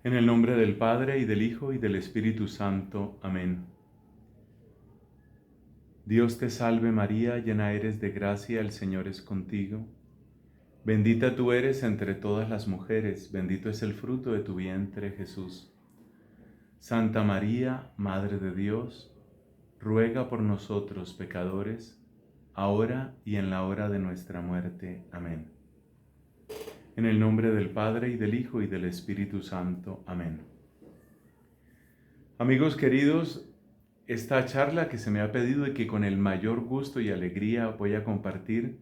En el nombre del Padre, y del Hijo, y del Espíritu Santo. Amén. Dios te salve María, llena eres de gracia, el Señor es contigo. Bendita tú eres entre todas las mujeres, bendito es el fruto de tu vientre, Jesús. Santa María, Madre de Dios, ruega por nosotros pecadores, ahora y en la hora de nuestra muerte. Amén. En el nombre del Padre, y del Hijo, y del Espíritu Santo. Amén. Amigos queridos, esta charla que se me ha pedido y que con el mayor gusto y alegría voy a compartir,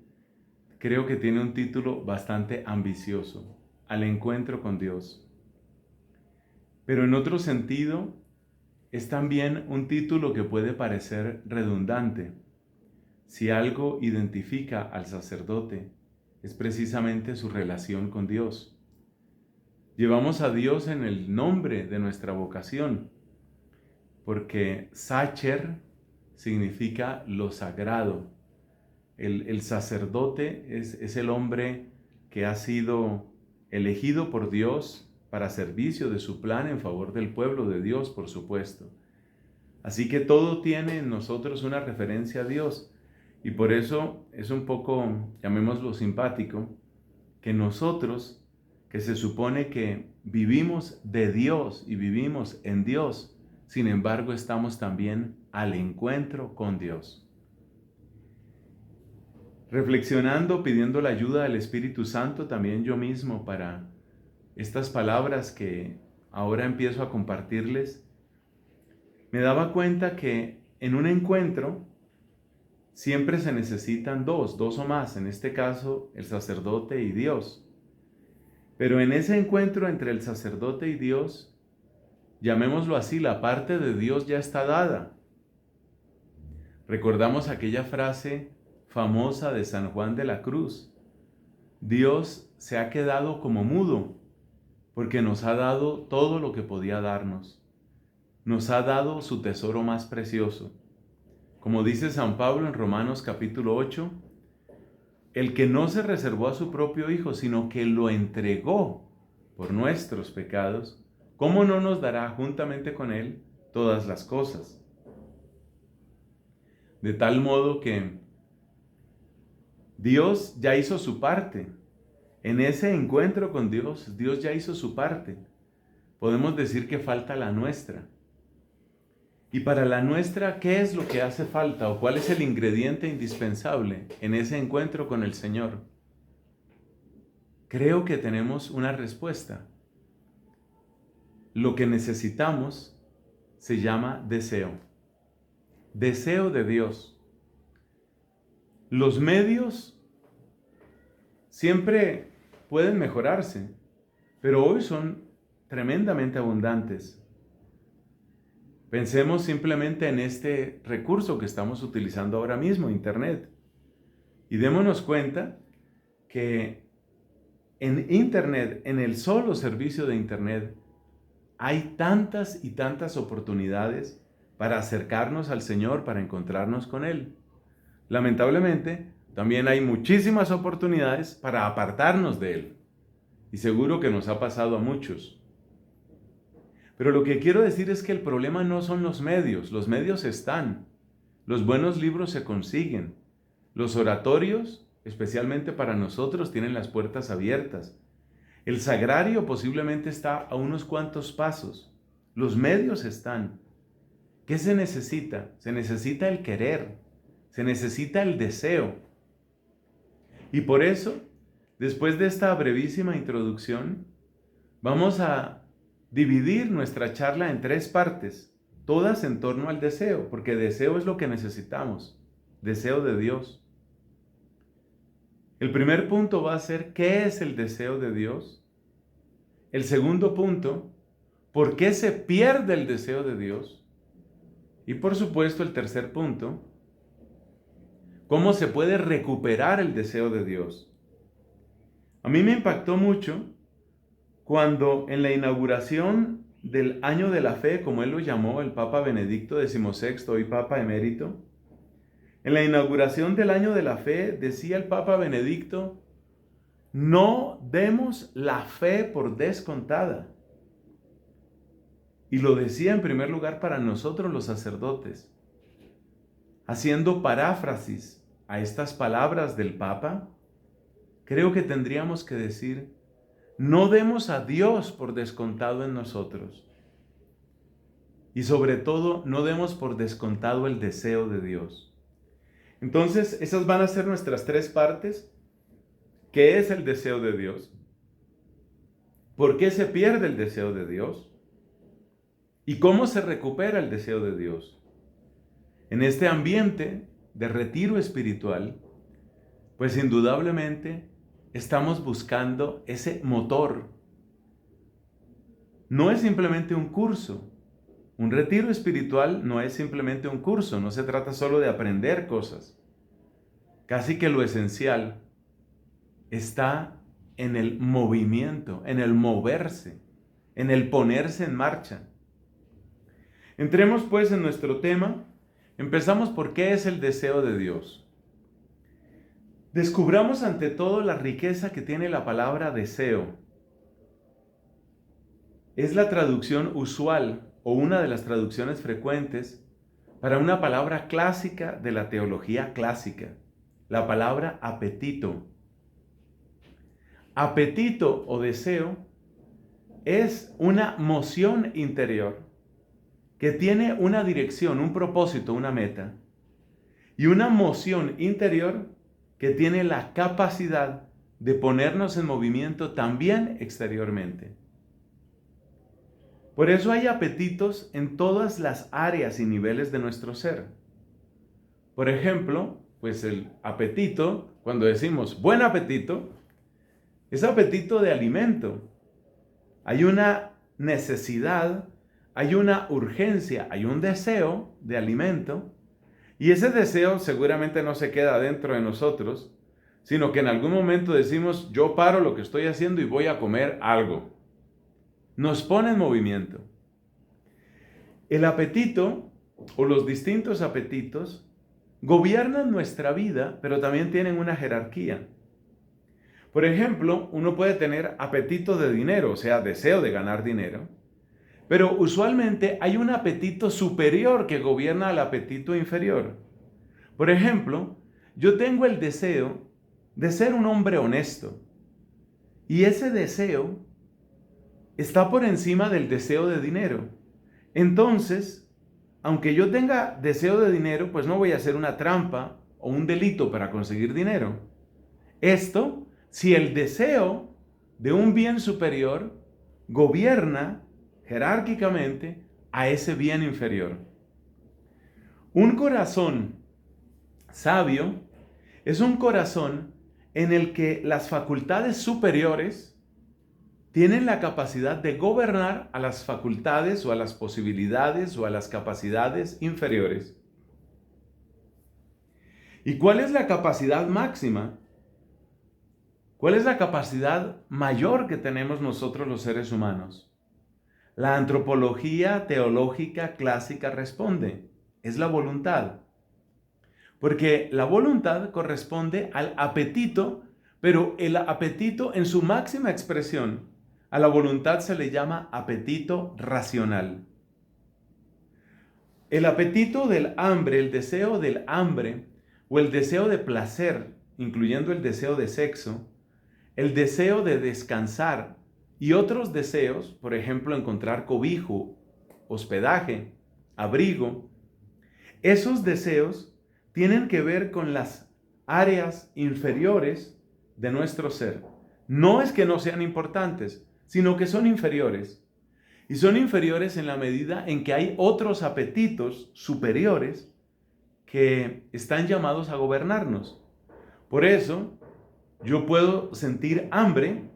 creo que tiene un título bastante ambicioso: Al encuentro con Dios. Pero en otro sentido, es también un título que puede parecer redundante. Si algo identifica al sacerdote, es precisamente su relación con Dios. Llevamos a Dios en el nombre de nuestra vocación, porque Sacer significa lo sagrado. El sacerdote es el hombre que ha sido elegido por Dios para servicio de su plan en favor del pueblo de Dios, por supuesto. Así que todo tiene en nosotros una referencia a Dios. Y por eso es un poco, llamémoslo simpático, que nosotros, que se supone que vivimos de Dios y vivimos en Dios, sin embargo estamos también al encuentro con Dios. Reflexionando, pidiendo la ayuda del Espíritu Santo también yo mismo para estas palabras que ahora empiezo a compartirles, me daba cuenta que en un encuentro siempre se necesitan dos o más, en este caso el sacerdote y Dios. Pero en ese encuentro entre el sacerdote y Dios, llamémoslo así, la parte de Dios ya está dada. Recordamos aquella frase famosa de San Juan de la Cruz: Dios se ha quedado como mudo porque nos ha dado todo lo que podía darnos. Nos ha dado su tesoro más precioso. Como dice San Pablo en Romanos capítulo 8, el que no se reservó a su propio Hijo, sino que lo entregó por nuestros pecados, ¿cómo no nos dará juntamente con Él todas las cosas? De tal modo que Dios ya hizo su parte. En ese encuentro con Dios, Dios ya hizo su parte. Podemos decir que falta la nuestra. Y para la nuestra, ¿qué es lo que hace falta o cuál es el ingrediente indispensable en ese encuentro con el Señor? Creo que tenemos una respuesta. Lo que necesitamos se llama deseo. Deseo de Dios. Los medios siempre pueden mejorarse, pero hoy son tremendamente abundantes. Pensemos simplemente en este recurso que estamos utilizando ahora mismo, Internet. Y démonos cuenta que en Internet, en el solo servicio de Internet, hay tantas y tantas oportunidades para acercarnos al Señor, para encontrarnos con Él. Lamentablemente, también hay muchísimas oportunidades para apartarnos de Él. Y seguro que nos ha pasado a muchos. Pero lo que quiero decir es que el problema no son los medios están. Los buenos libros se consiguen. Los oratorios, especialmente para nosotros, tienen las puertas abiertas. El sagrario posiblemente está a unos cuantos pasos. Los medios están. ¿Qué se necesita? Se necesita el querer, se necesita el deseo. Y por eso, después de esta brevísima introducción, vamos a dividir nuestra charla en 3 partes, todas en torno al deseo, porque deseo es lo que necesitamos, deseo de Dios. El primer punto va a ser ¿qué es el deseo de Dios? El segundo punto, ¿por qué se pierde el deseo de Dios? Y por supuesto el tercer punto, ¿cómo se puede recuperar el deseo de Dios? A mí me impactó mucho cuando en la inauguración del Año de la Fe, como él lo llamó el Papa Benedicto XVI, hoy Papa Emérito, en la inauguración del Año de la Fe decía el Papa Benedicto: no demos la fe por descontada. Y lo decía en primer lugar para nosotros los sacerdotes. Haciendo paráfrasis a estas palabras del Papa, creo que tendríamos que decir, no demos a Dios por descontado en nosotros. Y sobre todo, no demos por descontado el deseo de Dios. Entonces, esas van a ser nuestras tres partes. ¿Qué es el deseo de Dios? ¿Por qué se pierde el deseo de Dios? ¿Y cómo se recupera el deseo de Dios? En este ambiente de retiro espiritual, pues indudablemente estamos buscando ese motor. No es simplemente un curso. Un retiro espiritual no es simplemente un curso, no se trata solo de aprender cosas. Casi que lo esencial está en el movimiento, en el moverse, en el ponerse en marcha. Entremos pues en nuestro tema. Empezamos por qué es el deseo de Dios. Descubramos ante todo la riqueza que tiene la palabra deseo. Es la traducción usual o una de las traducciones frecuentes para una palabra clásica de la teología clásica, la palabra apetito. Apetito o deseo es una moción interior que tiene una dirección, un propósito, una meta, y una moción interior que tiene la capacidad de ponernos en movimiento también exteriormente. Por eso hay apetitos en todas las áreas y niveles de nuestro ser. Por ejemplo, pues el apetito, cuando decimos buen apetito, es apetito de alimento. Hay una necesidad, hay una urgencia, hay un deseo de alimento, y ese deseo seguramente no se queda dentro de nosotros, sino que en algún momento decimos, yo paro lo que estoy haciendo y voy a comer algo. Nos pone en movimiento. El apetito, o los distintos apetitos, gobiernan nuestra vida, pero también tienen una jerarquía. Por ejemplo, uno puede tener apetito de dinero, o sea, deseo de ganar dinero, pero usualmente hay un apetito superior que gobierna al apetito inferior. Por ejemplo, yo tengo el deseo de ser un hombre honesto, y ese deseo está por encima del deseo de dinero. Entonces, aunque yo tenga deseo de dinero, pues no voy a hacer una trampa o un delito para conseguir dinero. Esto, si el deseo de un bien superior gobierna jerárquicamente a ese bien inferior. Un corazón sabio es un corazón en el que las facultades superiores tienen la capacidad de gobernar a las facultades o a las posibilidades o a las capacidades inferiores. ¿Y cuál es la capacidad máxima? ¿Cuál es la capacidad mayor que tenemos nosotros los seres humanos? La antropología teológica clásica responde, es la voluntad. Porque la voluntad corresponde al apetito, pero el apetito en su máxima expresión, a la voluntad se le llama apetito racional. El apetito del hambre, el deseo del hambre o el deseo de placer, incluyendo el deseo de sexo, el deseo de descansar y otros deseos, por ejemplo, encontrar cobijo, hospedaje, abrigo, esos deseos tienen que ver con las áreas inferiores de nuestro ser. No es que no sean importantes, sino que son inferiores. Y son inferiores en la medida en que hay otros apetitos superiores que están llamados a gobernarnos. Por eso, yo puedo sentir hambre,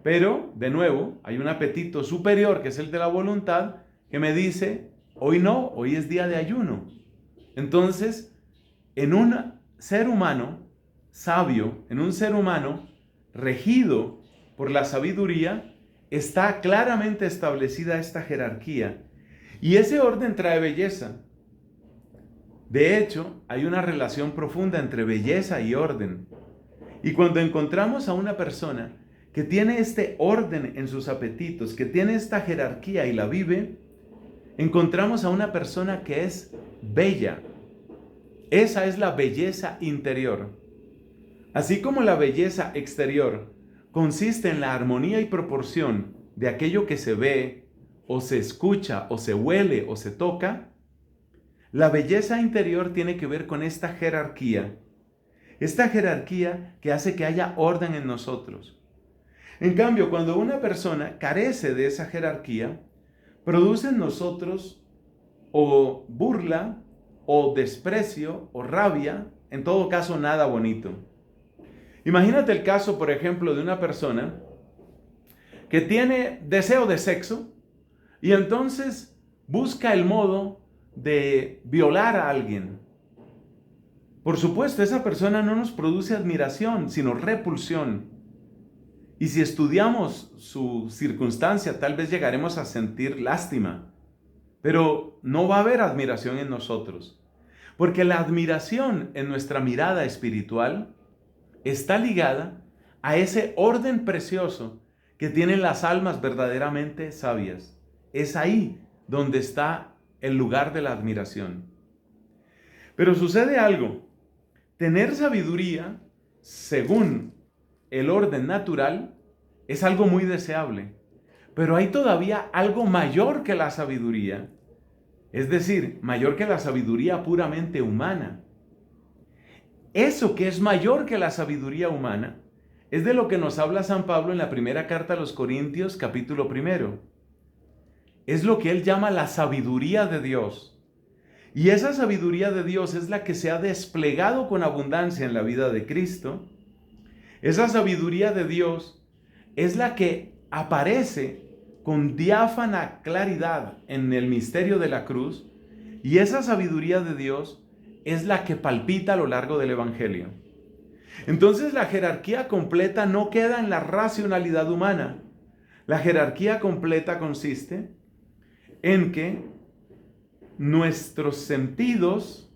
pero, de nuevo, hay un apetito superior, que es el de la voluntad, que me dice, hoy no, hoy es día de ayuno. Entonces, en un ser humano sabio, en un ser humano regido por la sabiduría, está claramente establecida esta jerarquía. Y ese orden trae belleza. De hecho, hay una relación profunda entre belleza y orden. Y cuando encontramos a una persona que tiene este orden en sus apetitos, que tiene esta jerarquía y la vive, encontramos a una persona que es bella. Esa es la belleza interior. Así como la belleza exterior consiste en la armonía y proporción de aquello que se ve, o se escucha, o se huele, o se toca, la belleza interior tiene que ver con esta jerarquía que hace que haya orden en nosotros. En cambio, cuando una persona carece de esa jerarquía, produce en nosotros o burla, o desprecio, o rabia, en todo caso nada bonito. Imagínate el caso, por ejemplo, de una persona que tiene deseo de sexo y entonces busca el modo de violar a alguien. Por supuesto, esa persona no nos produce admiración, sino repulsión. Y si estudiamos su circunstancia, tal vez llegaremos a sentir lástima. Pero no va a haber admiración en nosotros. Porque la admiración en nuestra mirada espiritual está ligada a ese orden precioso que tienen las almas verdaderamente sabias. Es ahí donde está el lugar de la admiración. Pero sucede algo. Tener sabiduría, según el orden natural, es algo muy deseable. Pero hay todavía algo mayor que la sabiduría. Es decir, mayor que la sabiduría puramente humana. Eso que es mayor que la sabiduría humana es de lo que nos habla San Pablo en la primera carta a los Corintios, capítulo 1. Es lo que él llama la sabiduría de Dios. Y esa sabiduría de Dios es la que se ha desplegado con abundancia en la vida de Cristo. Esa sabiduría de Dios es la que aparece con diáfana claridad en el misterio de la cruz. Y esa sabiduría de Dios es la que palpita a lo largo del Evangelio. Entonces la jerarquía completa no queda en la racionalidad humana. La jerarquía completa consiste en que nuestros sentidos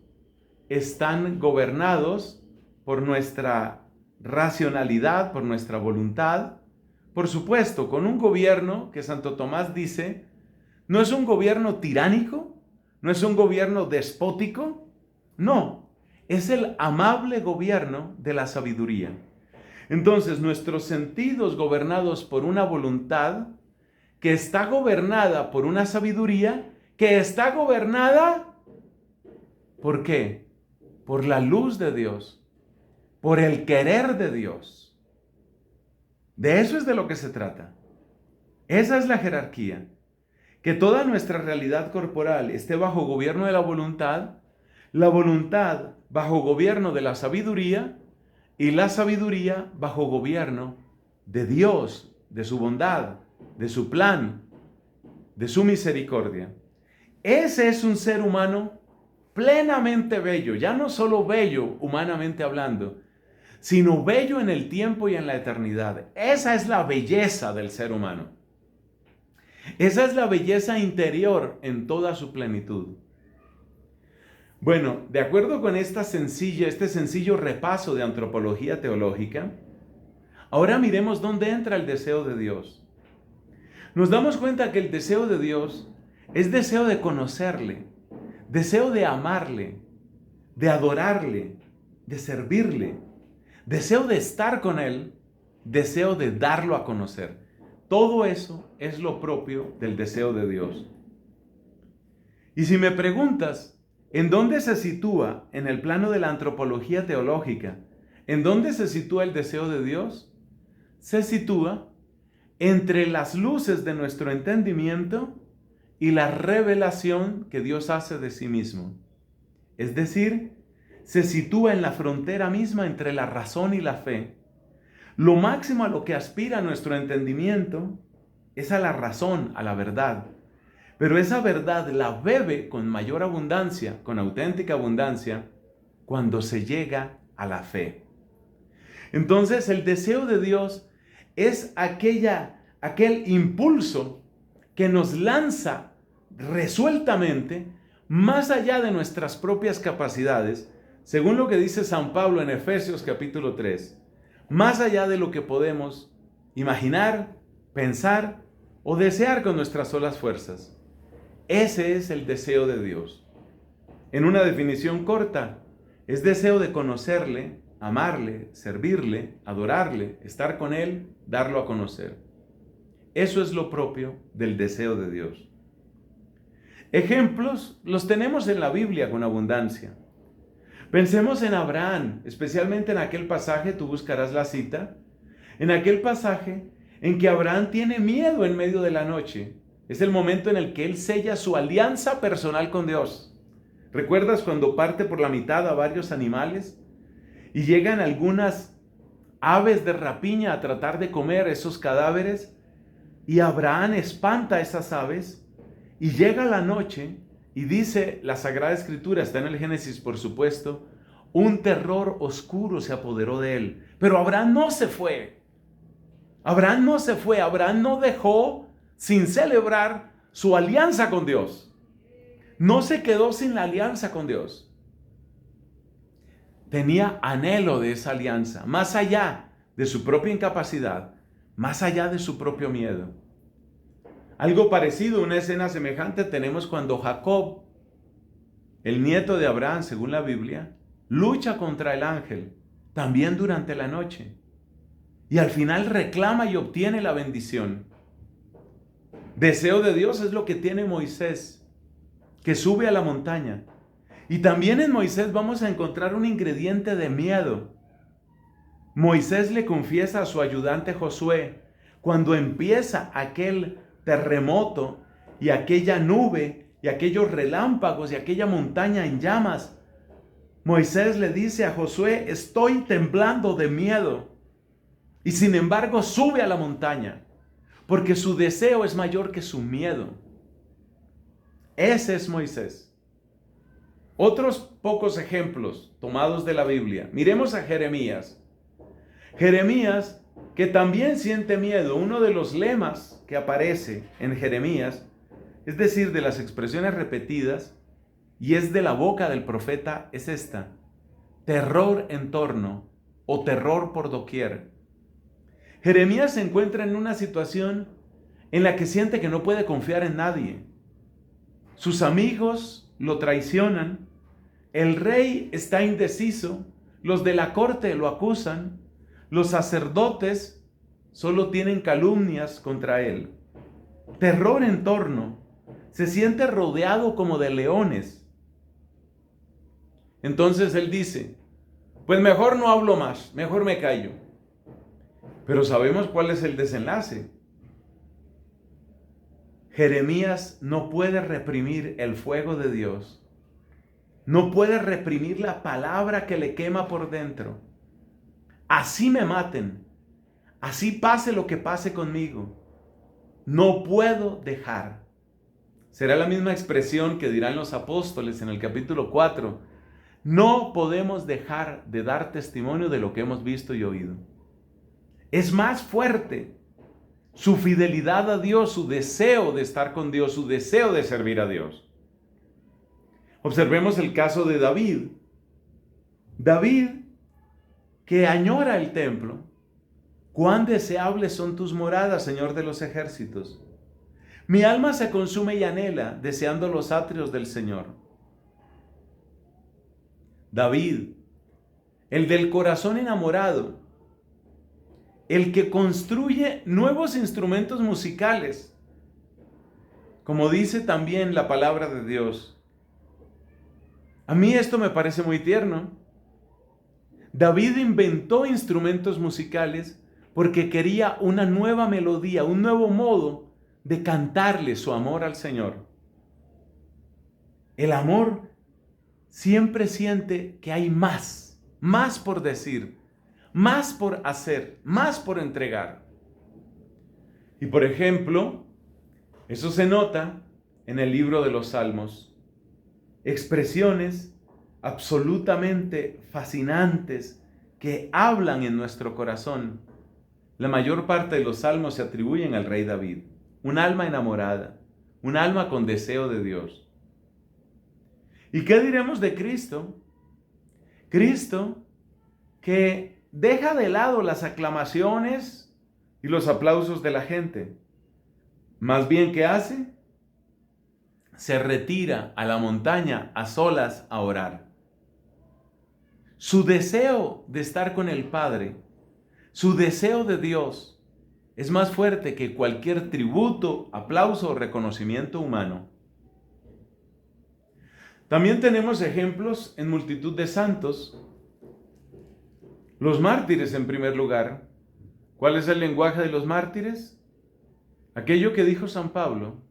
están gobernados por nuestra racionalidad, por nuestra voluntad. Por supuesto, con un gobierno que Santo Tomás dice, no es un gobierno tiránico, no es un gobierno despótico, no, es el amable gobierno de la sabiduría. Entonces, nuestros sentidos gobernados por una voluntad que está gobernada por una sabiduría que está gobernada, ¿por qué? Por la luz de Dios, por el querer de Dios. De eso es de lo que se trata. Esa es la jerarquía. Que toda nuestra realidad corporal esté bajo gobierno de la voluntad bajo gobierno de la sabiduría y la sabiduría bajo gobierno de Dios, de su bondad, de su plan, de su misericordia. Ese es un ser humano plenamente bello, ya no solo bello humanamente hablando, sino bello en el tiempo y en la eternidad. Esa es la belleza del ser humano. Esa es la belleza interior en toda su plenitud. Bueno, de acuerdo con este sencillo repaso de antropología teológica, ahora miremos dónde entra el deseo de Dios. Nos damos cuenta que el deseo de Dios es deseo de conocerle, deseo de amarle, de adorarle, de servirle, deseo de estar con Él, deseo de darlo a conocer. Todo eso es lo propio del deseo de Dios. Y si me preguntas, ¿en dónde se sitúa en el plano de la antropología teológica? ¿En dónde se sitúa el deseo de Dios? Se sitúa entre las luces de nuestro entendimiento y la revelación que Dios hace de sí mismo. Es decir, se sitúa en la frontera misma entre la razón y la fe. Lo máximo a lo que aspira nuestro entendimiento es a la razón, a la verdad. Pero esa verdad la bebe con mayor abundancia, con auténtica abundancia, cuando se llega a la fe. Entonces el deseo de Dios es aquel impulso que nos lanza resueltamente más allá de nuestras propias capacidades, según lo que dice San Pablo en Efesios capítulo 3, más allá de lo que podemos imaginar, pensar o desear con nuestras solas fuerzas. Ese es el deseo de Dios. En una definición corta, es deseo de conocerle, amarle, servirle, adorarle, estar con Él, darlo a conocer. Eso es lo propio del deseo de Dios. Ejemplos los tenemos en la Biblia con abundancia. Pensemos en Abraham, especialmente en aquel pasaje, tú buscarás la cita, en aquel pasaje en que Abraham tiene miedo en medio de la noche. Es el momento en el que él sella su alianza personal con Dios. ¿Recuerdas cuando parte por la mitad a varios animales y llegan algunas aves de rapiña a tratar de comer esos cadáveres? Y Abraham espanta a esas aves y llega la noche y dice la Sagrada Escritura, está en el Génesis por supuesto, un terror oscuro se apoderó de él. Pero Abraham no se fue. Abraham no se fue. Abraham no dejó sin celebrar su alianza con Dios. No se quedó sin la alianza con Dios. Tenía anhelo de esa alianza, más allá de su propia incapacidad, más allá de su propio miedo. Algo parecido, una escena semejante tenemos cuando Jacob, el nieto de Abraham, según la Biblia, lucha contra el ángel, también durante la noche. Y al final reclama y obtiene la bendición. Deseo de Dios es lo que tiene Moisés, que sube a la montaña. Y también en Moisés vamos a encontrar un ingrediente de miedo. Moisés le confiesa a su ayudante Josué, cuando empieza aquel terremoto y aquella nube y aquellos relámpagos y aquella montaña en llamas, Moisés le dice a Josué, estoy temblando de miedo. Y sin embargo sube a la montaña, porque su deseo es mayor que su miedo. Ese es Moisés. Otros pocos ejemplos tomados de la Biblia. Miremos a Jeremías. Jeremías, que también siente miedo. Uno de los lemas que aparece en Jeremías, es decir, de las expresiones repetidas, y es de la boca del profeta, es esta: terror en torno o terror por doquier. Jeremías se encuentra en una situación en la que siente que no puede confiar en nadie. Sus amigos lo traicionan, el rey está indeciso, los de la corte lo acusan, los sacerdotes solo tienen calumnias contra él. Terror en torno, se siente rodeado como de leones. Entonces él dice, pues mejor no hablo más, mejor me callo. Pero sabemos cuál es el desenlace. Jeremías no puede reprimir el fuego de Dios. No puede reprimir la palabra que le quema por dentro. Así me maten, así pase lo que pase conmigo, no puedo dejar. Será la misma expresión que dirán los apóstoles en el capítulo 4. No podemos dejar de dar testimonio de lo que hemos visto y oído. Es más fuerte su fidelidad a Dios, su deseo de estar con Dios, su deseo de servir a Dios. Observemos el caso de David. David, que añora el templo. Cuán deseables son tus moradas, Señor de los ejércitos. Mi alma se consume y anhela, deseando los atrios del Señor. David, el del corazón enamorado, el que construye nuevos instrumentos musicales, como dice también la palabra de Dios. A mí esto me parece muy tierno. David inventó instrumentos musicales porque quería una nueva melodía, un nuevo modo de cantarle su amor al Señor. El amor siempre siente que hay más por decir, más por hacer, más por entregar. Y por ejemplo, eso se nota en el libro de los Salmos. Expresiones absolutamente fascinantes que hablan en nuestro corazón. La mayor parte de los salmos se atribuyen al rey David. Un alma enamorada, un alma con deseo de Dios. ¿Y qué diremos de Cristo? Cristo que deja de lado las aclamaciones y los aplausos de la gente. Más bien, ¿qué hace? se retira a la montaña a solas a orar. Su deseo de estar con el Padre, su deseo de Dios, es más fuerte que cualquier tributo, aplauso o reconocimiento humano. También tenemos ejemplos en multitud de santos. Los mártires en primer lugar. ¿Cuál es el lenguaje de los mártires? Aquello que dijo San Pablo: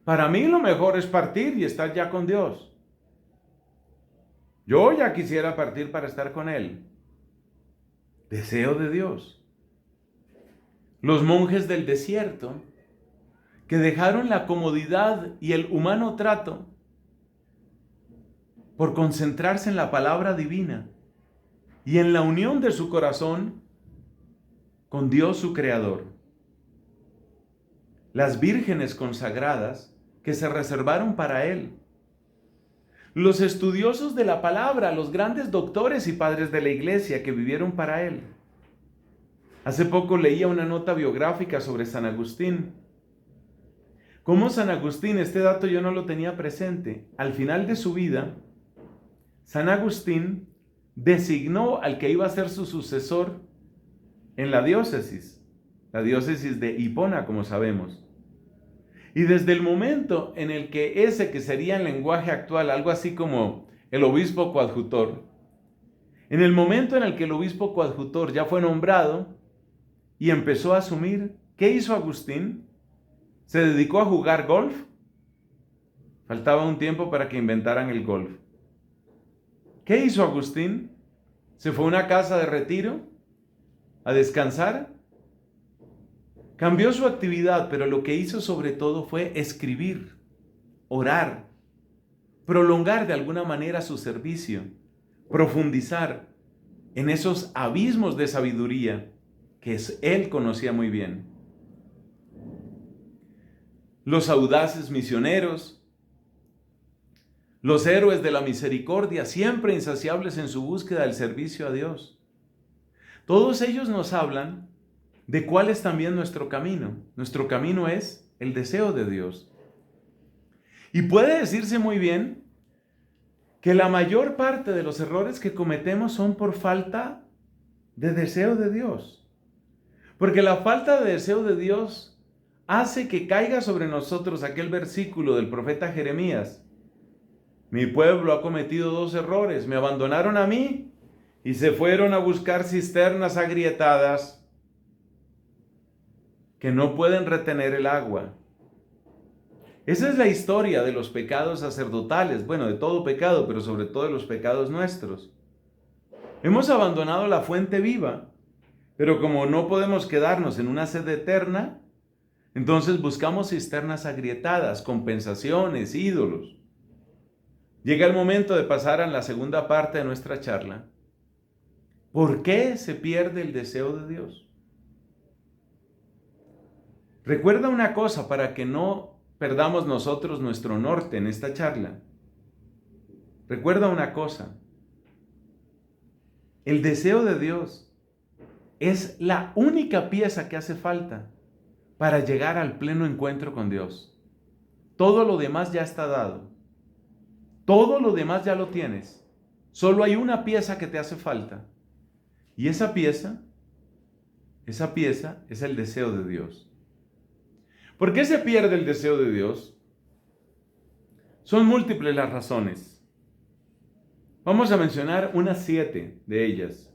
para mí lo mejor es partir y estar ya con Dios. Yo ya quisiera partir para estar con Él. Deseo de Dios. Los monjes del desierto, que dejaron la comodidad y el humano trato por concentrarse en la palabra divina y en la unión de su corazón con Dios su Creador. Las vírgenes consagradas que se reservaron para Él. Los estudiosos de la palabra, los grandes doctores y padres de la iglesia que vivieron para Él. Hace poco leía una nota biográfica sobre San Agustín. Como San Agustín, este dato yo no lo tenía presente, al final de su vida, San Agustín designó al que iba a ser su sucesor en la diócesis de Hipona, como sabemos. Y desde el momento en el que ese que sería en lenguaje actual, algo así como el obispo coadjutor, en el momento en el que el obispo coadjutor ya fue nombrado y empezó a asumir, ¿qué hizo Agustín? ¿Se dedicó a jugar golf? Faltaba un tiempo para que inventaran el golf. ¿Qué hizo Agustín? ¿Se fue a una casa de retiro a descansar? Cambió su actividad, pero lo que hizo sobre todo fue escribir, orar, prolongar de alguna manera su servicio, profundizar en esos abismos de sabiduría que él conocía muy bien. Los audaces misioneros, los héroes de la misericordia, siempre insaciables en su búsqueda del servicio a Dios. Todos ellos nos hablan de cuál es también nuestro camino. Nuestro camino es el deseo de Dios. Y puede decirse muy bien que la mayor parte de los errores que cometemos son por falta de deseo de Dios. Porque la falta de deseo de Dios hace que caiga sobre nosotros aquel versículo del profeta Jeremías. Mi pueblo ha cometido 2 errores. Me abandonaron a mí y se fueron a buscar cisternas agrietadas que no pueden retener el agua. Esa es la historia de los pecados sacerdotales, bueno, de todo pecado, pero sobre todo de los pecados nuestros. Hemos abandonado la fuente viva, pero como no podemos quedarnos en una sed eterna, entonces buscamos cisternas agrietadas, compensaciones, ídolos. Llega el momento de pasar a la segunda parte de nuestra charla. ¿Por qué se pierde el deseo de Dios? Recuerda una cosa para que no perdamos nosotros nuestro norte en esta charla. Recuerda una cosa. El deseo de Dios es la única pieza que hace falta para llegar al pleno encuentro con Dios. Todo lo demás ya está dado. Todo lo demás ya lo tienes. Solo hay una pieza que te hace falta. Y esa pieza es el deseo de Dios. ¿Por qué se pierde el deseo de Dios? Son múltiples las razones. Vamos a mencionar unas 7 de ellas.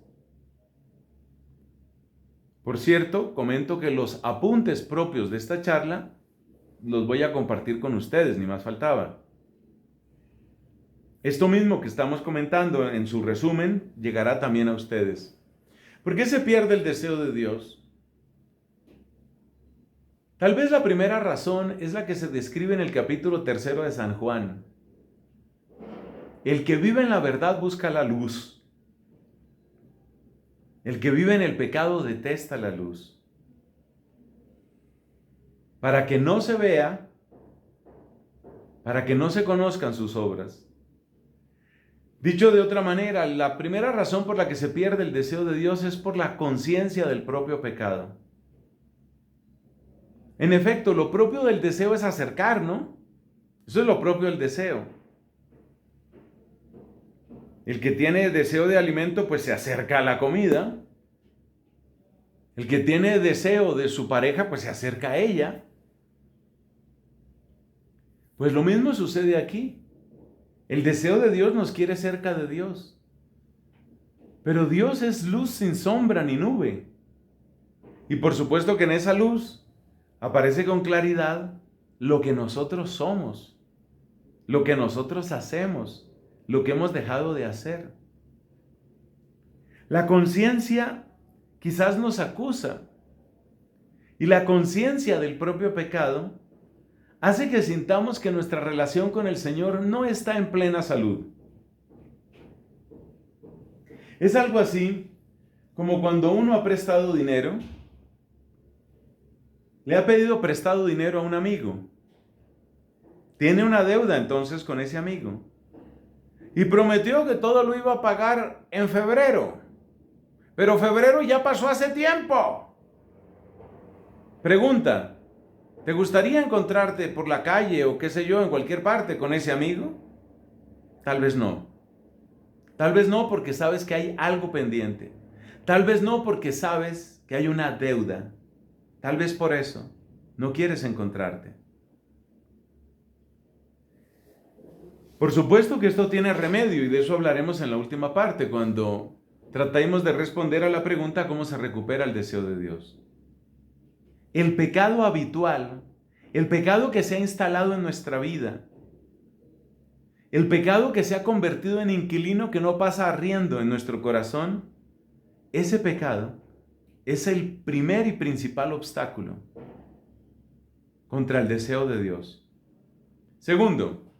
Por cierto, comento que los apuntes propios de esta charla los voy a compartir con ustedes, ni más faltaba. Esto mismo que estamos comentando en su resumen llegará también a ustedes. ¿Por qué se pierde el deseo de Dios? Tal vez la primera razón es la que se describe en el capítulo 3 de San Juan. El que vive en la verdad busca la luz. El que vive en el pecado detesta la luz. Para que no se vea, para que no se conozcan sus obras. Dicho de otra manera, la primera razón por la que se pierde el deseo de Dios es por la conciencia del propio pecado. En efecto, lo propio del deseo es acercar, ¿no? Eso es lo propio del deseo. El que tiene deseo de alimento, pues se acerca a la comida. El que tiene deseo de su pareja, pues se acerca a ella. Pues lo mismo sucede aquí. El deseo de Dios nos quiere cerca de Dios. Pero Dios es luz sin sombra ni nube. Y por supuesto que en esa luz aparece con claridad lo que nosotros somos, lo que nosotros hacemos, lo que hemos dejado de hacer. La conciencia quizás nos acusa, y la conciencia del propio pecado hace que sintamos que nuestra relación con el Señor no está en plena salud. Es algo así como cuando uno ha prestado dinero, le ha pedido prestado dinero a un amigo, tiene una deuda entonces con ese amigo, y prometió que todo lo iba a pagar en febrero, pero febrero ya pasó hace tiempo. Pregunta, ¿te gustaría encontrarte por la calle o qué sé yo, en cualquier parte con ese amigo? Tal vez no. Tal vez no porque sabes que hay algo pendiente. Tal vez no porque sabes que hay una deuda. Tal vez por eso no quieres encontrarte. Por supuesto que esto tiene remedio y de eso hablaremos en la última parte, cuando tratemos de responder a la pregunta cómo se recupera el deseo de Dios. El pecado habitual, el pecado que se ha instalado en nuestra vida, el pecado que se ha convertido en inquilino que no pasa arriendo en nuestro corazón, ese pecado es el primer y principal obstáculo contra el deseo de Dios. Segundo,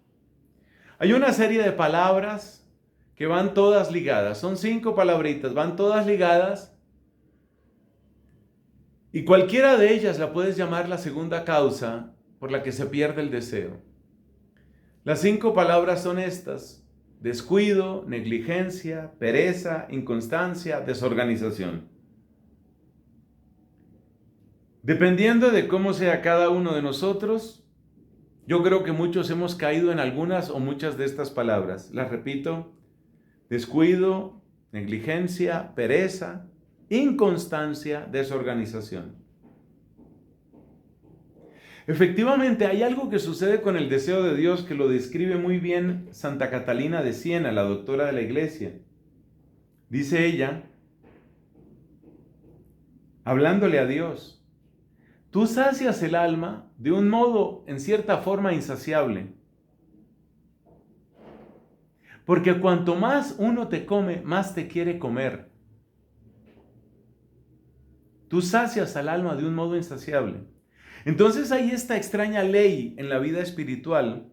hay una serie de palabras que van todas ligadas. Son 5 palabritas, van todas ligadas. Y cualquiera de ellas la puedes llamar la segunda causa por la que se pierde el deseo. Las 5 palabras son estas: descuido, negligencia, pereza, inconstancia, desorganización. Dependiendo de cómo sea cada uno de nosotros, yo creo que muchos hemos caído en algunas o muchas de estas palabras. Las repito: descuido, negligencia, pereza, inconstancia, desorganización. Efectivamente, hay algo que sucede con el deseo de Dios que lo describe muy bien Santa Catalina de Siena, la doctora de la Iglesia. Dice ella, hablándole a Dios: tú sacias el alma de un modo, en cierta forma, insaciable. Porque cuanto más uno te come, más te quiere comer. Tú sacias al alma de un modo insaciable. Entonces hay esta extraña ley en la vida espiritual,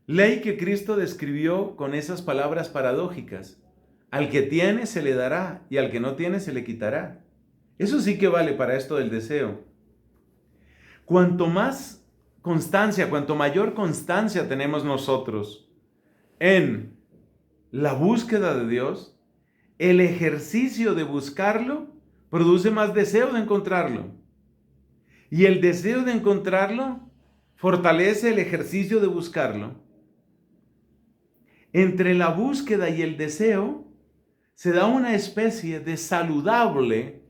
ley que Cristo describió con esas palabras paradójicas: al que tiene se le dará y al que no tiene se le quitará. Eso sí que vale para esto del deseo. Cuanto más constancia, cuanto mayor constancia tenemos nosotros en la búsqueda de Dios, el ejercicio de buscarlo produce más deseo de encontrarlo. Y el deseo de encontrarlo fortalece el ejercicio de buscarlo. Entre la búsqueda y el deseo se da una especie de saludable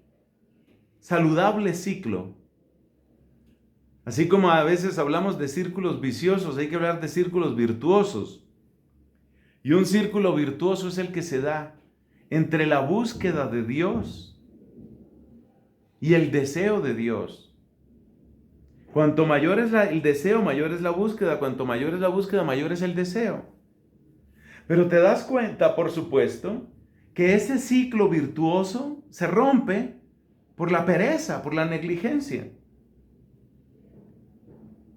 ciclo. Así como a veces hablamos de círculos viciosos, hay que hablar de círculos virtuosos. Y un círculo virtuoso es el que se da entre la búsqueda de Dios y el deseo de Dios. Cuanto mayor es el deseo, mayor es la búsqueda. Cuanto mayor es la búsqueda, mayor es el deseo. Pero te das cuenta, por supuesto, que ese ciclo virtuoso se rompe por la pereza, por la negligencia.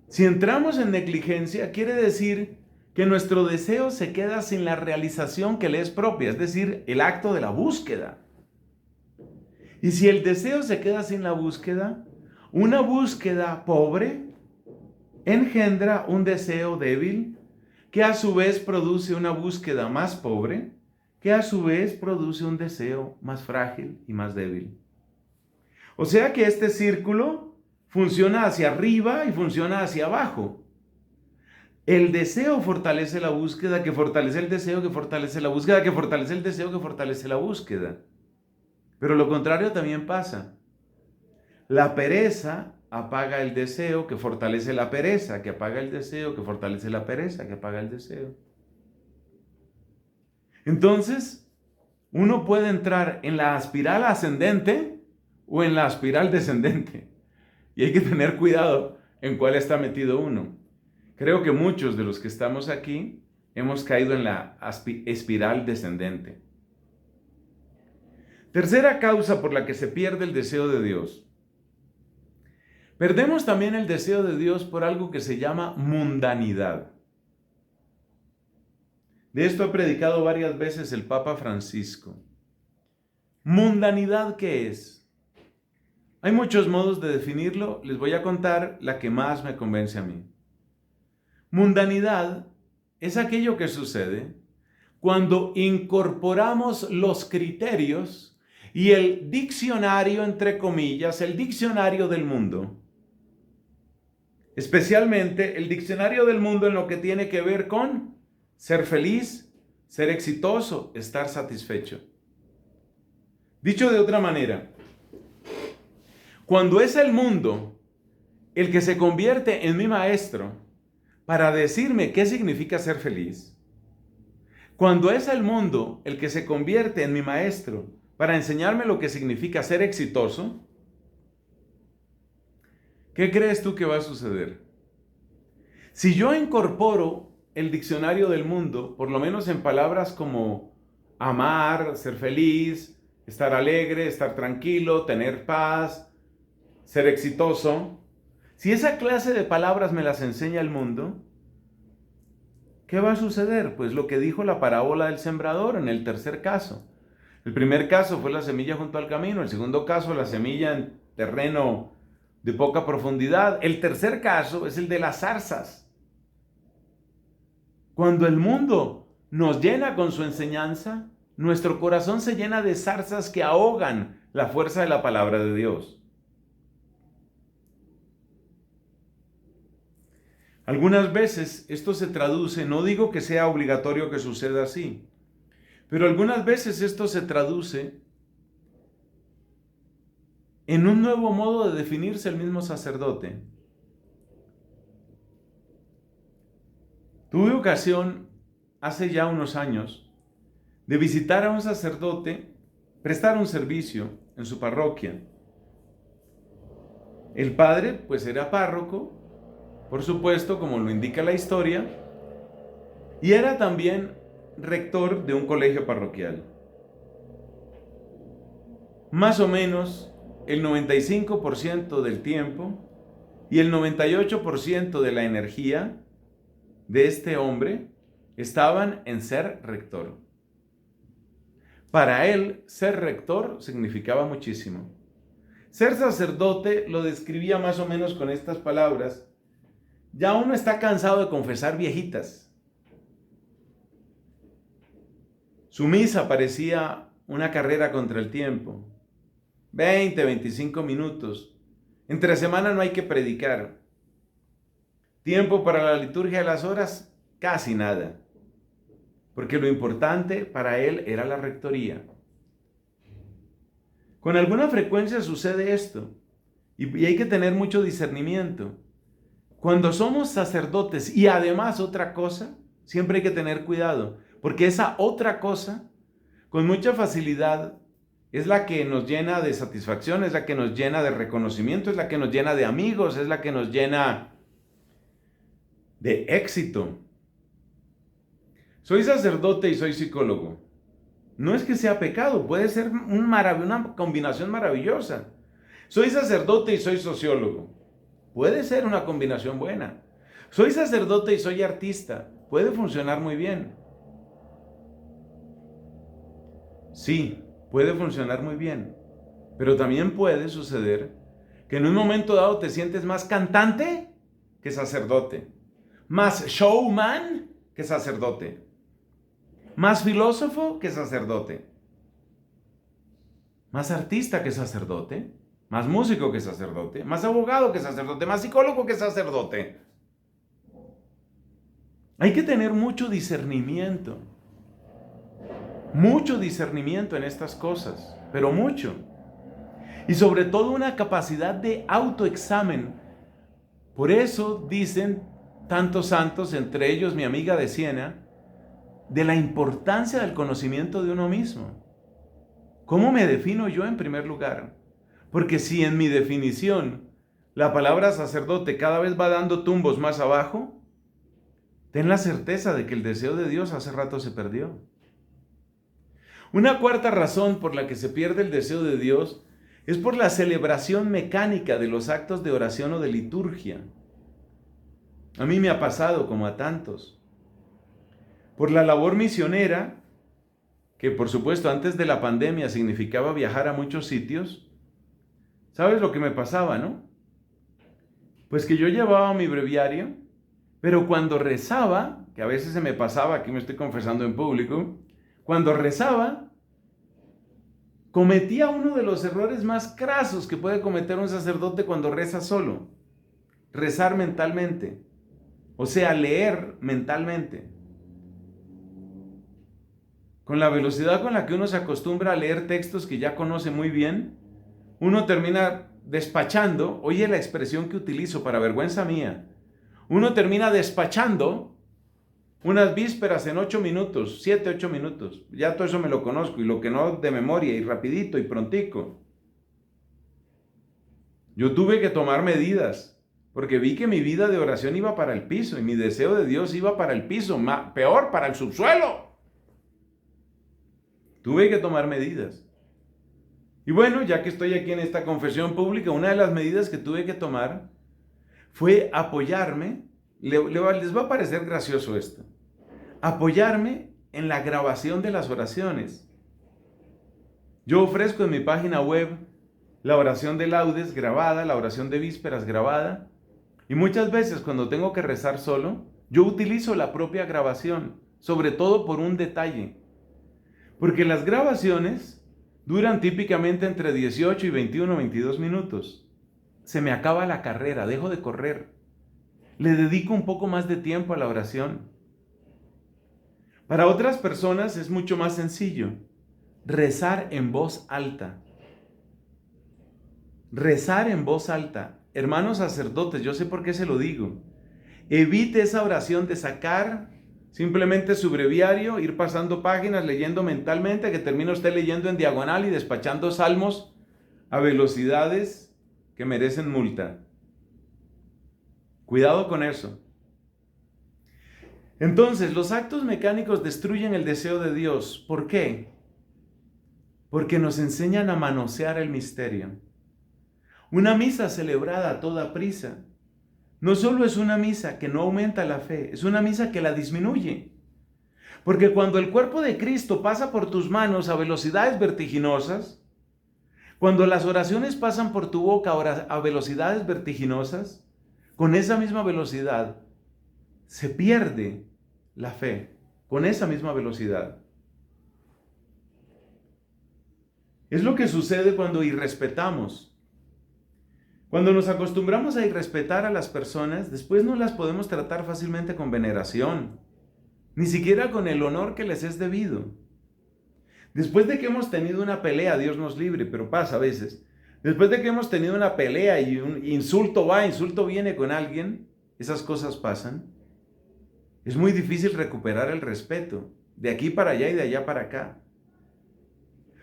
Si entramos en negligencia, quiere decir que nuestro deseo se queda sin la realización que le es propia, es decir, el acto de la búsqueda. Y si el deseo se queda sin la búsqueda, una búsqueda pobre engendra un deseo débil, que a su vez produce una búsqueda más pobre, que a su vez produce un deseo más frágil y más débil. O sea que este círculo funciona hacia arriba y funciona hacia abajo. El deseo fortalece la búsqueda, que fortalece el deseo, que fortalece la búsqueda, que fortalece el deseo, que fortalece la búsqueda. Pero lo contrario también pasa. La pereza apaga el deseo, que fortalece la pereza, que apaga el deseo, que fortalece la pereza, que apaga el deseo. Entonces, uno puede entrar en la espiral ascendente o en la espiral descendente. Y hay que tener cuidado en cuál está metido uno. Creo que muchos de los que estamos aquí hemos caído en la espiral descendente. Tercera causa por la que se pierde el deseo de Dios. Perdemos también el deseo de Dios por algo que se llama mundanidad. De esto ha predicado varias veces el Papa Francisco. ¿Mundanidad qué es? Hay muchos modos de definirlo, les voy a contar la que más me convence a mí. Mundanidad es aquello que sucede cuando incorporamos los criterios y el diccionario, entre comillas, el diccionario del mundo, especialmente el diccionario del mundo en lo que tiene que ver con ser feliz, ser exitoso, estar satisfecho. Dicho de otra manera, cuando es el mundo el que se convierte en mi maestro para decirme qué significa ser feliz, cuando es el mundo el que se convierte en mi maestro para enseñarme lo que significa ser exitoso, ¿qué crees tú que va a suceder? Si yo incorporo el diccionario del mundo, por lo menos en palabras como amar, ser feliz, estar alegre, estar tranquilo, tener paz, ser exitoso, si esa clase de palabras me las enseña el mundo, ¿qué va a suceder? Pues lo que dijo la parábola del sembrador en el tercer caso. El primer caso fue la semilla junto al camino, el segundo caso la semilla en terreno de poca profundidad, el tercer caso es el de las zarzas. Cuando el mundo nos llena con su enseñanza, nuestro corazón se llena de zarzas que ahogan la fuerza de la palabra de Dios. Algunas veces esto se traduce, no digo que sea obligatorio que suceda así, pero algunas veces esto se traduce en un nuevo modo de definirse el mismo sacerdote. Tuve ocasión, hace ya unos años, de visitar a un sacerdote, prestar un servicio en su parroquia. El padre, pues era párroco, por supuesto, como lo indica la historia, y era también rector de un colegio parroquial. Más o menos el 95% del tiempo y el 98% de la energía de este hombre estaban en ser rector. Para él, ser rector significaba muchísimo. Ser sacerdote lo describía más o menos con estas palabras: ya uno está cansado de confesar viejitas. Su misa parecía una carrera contra el tiempo. 20, 25 minutos. Entre semana no hay que predicar. Tiempo para la liturgia de las horas, casi nada. Porque lo importante para él era la rectoría. Con alguna frecuencia sucede esto. Y hay que tener mucho discernimiento. Cuando somos sacerdotes y además otra cosa, siempre hay que tener cuidado. Porque esa otra cosa, con mucha facilidad, es la que nos llena de satisfacción, es la que nos llena de reconocimiento, es la que nos llena de amigos, es la que nos llena de éxito. Soy sacerdote y soy psicólogo. No es que sea pecado, puede ser una combinación maravillosa. Soy sacerdote y soy sociólogo. Puede ser una combinación buena. Soy sacerdote y soy artista. Puede funcionar muy bien. Sí, puede funcionar muy bien. Pero también puede suceder que en un momento dado te sientes más cantante que sacerdote. Más showman que sacerdote. Más filósofo que sacerdote. Más artista que sacerdote. Más músico que sacerdote. Más abogado que sacerdote. Más psicólogo que sacerdote. Hay que tener mucho discernimiento en estas cosas, pero mucho. Y sobre todo una capacidad de autoexamen. Por eso dicen tantos santos, entre ellos mi amiga de Siena, de la importancia del conocimiento de uno mismo. ¿Cómo me defino yo en primer lugar? Porque si en mi definición la palabra sacerdote cada vez va dando tumbos más abajo, ten la certeza de que el deseo de Dios hace rato se perdió. Una cuarta razón por la que se pierde el deseo de Dios es por la celebración mecánica de los actos de oración o de liturgia. A mí me ha pasado como a tantos. Por la labor misionera, que por supuesto antes de la pandemia significaba viajar a muchos sitios, ¿sabes lo que me pasaba, no? Pues que yo llevaba mi breviario, pero cuando rezaba, que a veces se me pasaba, aquí me estoy confesando en público, cuando rezaba, cometía uno de los errores más crasos que puede cometer un sacerdote cuando reza solo: rezar mentalmente, o sea, leer mentalmente. Con la velocidad con la que uno se acostumbra a leer textos que ya conoce muy bien, uno termina despachando, oye la expresión que utilizo para vergüenza mía, uno termina despachando unas vísperas en 8 minutos, 7, 8 minutos. Ya todo eso me lo conozco, y lo que no de memoria, y rapidito y prontico. Yo tuve que tomar medidas, porque vi que mi vida de oración iba para el piso, y mi deseo de Dios iba para el piso, peor, para el subsuelo. Tuve que tomar medidas. Y bueno, ya que estoy aquí en esta confesión pública, una de las medidas que tuve que tomar fue apoyarme, les va a parecer gracioso esto, apoyarme en la grabación de las oraciones. Yo ofrezco en mi página web la oración de laudes grabada, la oración de vísperas grabada, y muchas veces cuando tengo que rezar solo, yo utilizo la propia grabación, sobre todo por un detalle. Porque las grabaciones duran típicamente entre 18 y 21 o 22 minutos. Se me acaba la carrera, dejo de correr. Le dedico un poco más de tiempo a la oración. Para otras personas es mucho más sencillo. Rezar en voz alta. Rezar en voz alta. Hermanos sacerdotes, yo sé por qué se lo digo. Evite esa oración de sacar simplemente su breviario, ir pasando páginas, leyendo mentalmente, que termine usted leyendo en diagonal y despachando salmos a velocidades que merecen multa. Cuidado con eso. Entonces, los actos mecánicos destruyen el deseo de Dios. ¿Por qué? Porque nos enseñan a manosear el misterio. Una misa celebrada a toda prisa no solo es una misa que no aumenta la fe, es una misa que la disminuye. Porque cuando el cuerpo de Cristo pasa por tus manos a velocidades vertiginosas, cuando las oraciones pasan por tu boca a velocidades vertiginosas, con esa misma velocidad se pierde la fe, con esa misma velocidad. Es lo que sucede cuando irrespetamos. Cuando nos acostumbramos a irrespetar a las personas, después no las podemos tratar fácilmente con veneración, ni siquiera con el honor que les es debido. Después de que hemos tenido una pelea, Dios nos libre, pero pasa a veces, después de que hemos tenido una pelea y un insulto va, insulto viene con alguien, esas cosas pasan, es muy difícil recuperar el respeto, de aquí para allá y de allá para acá.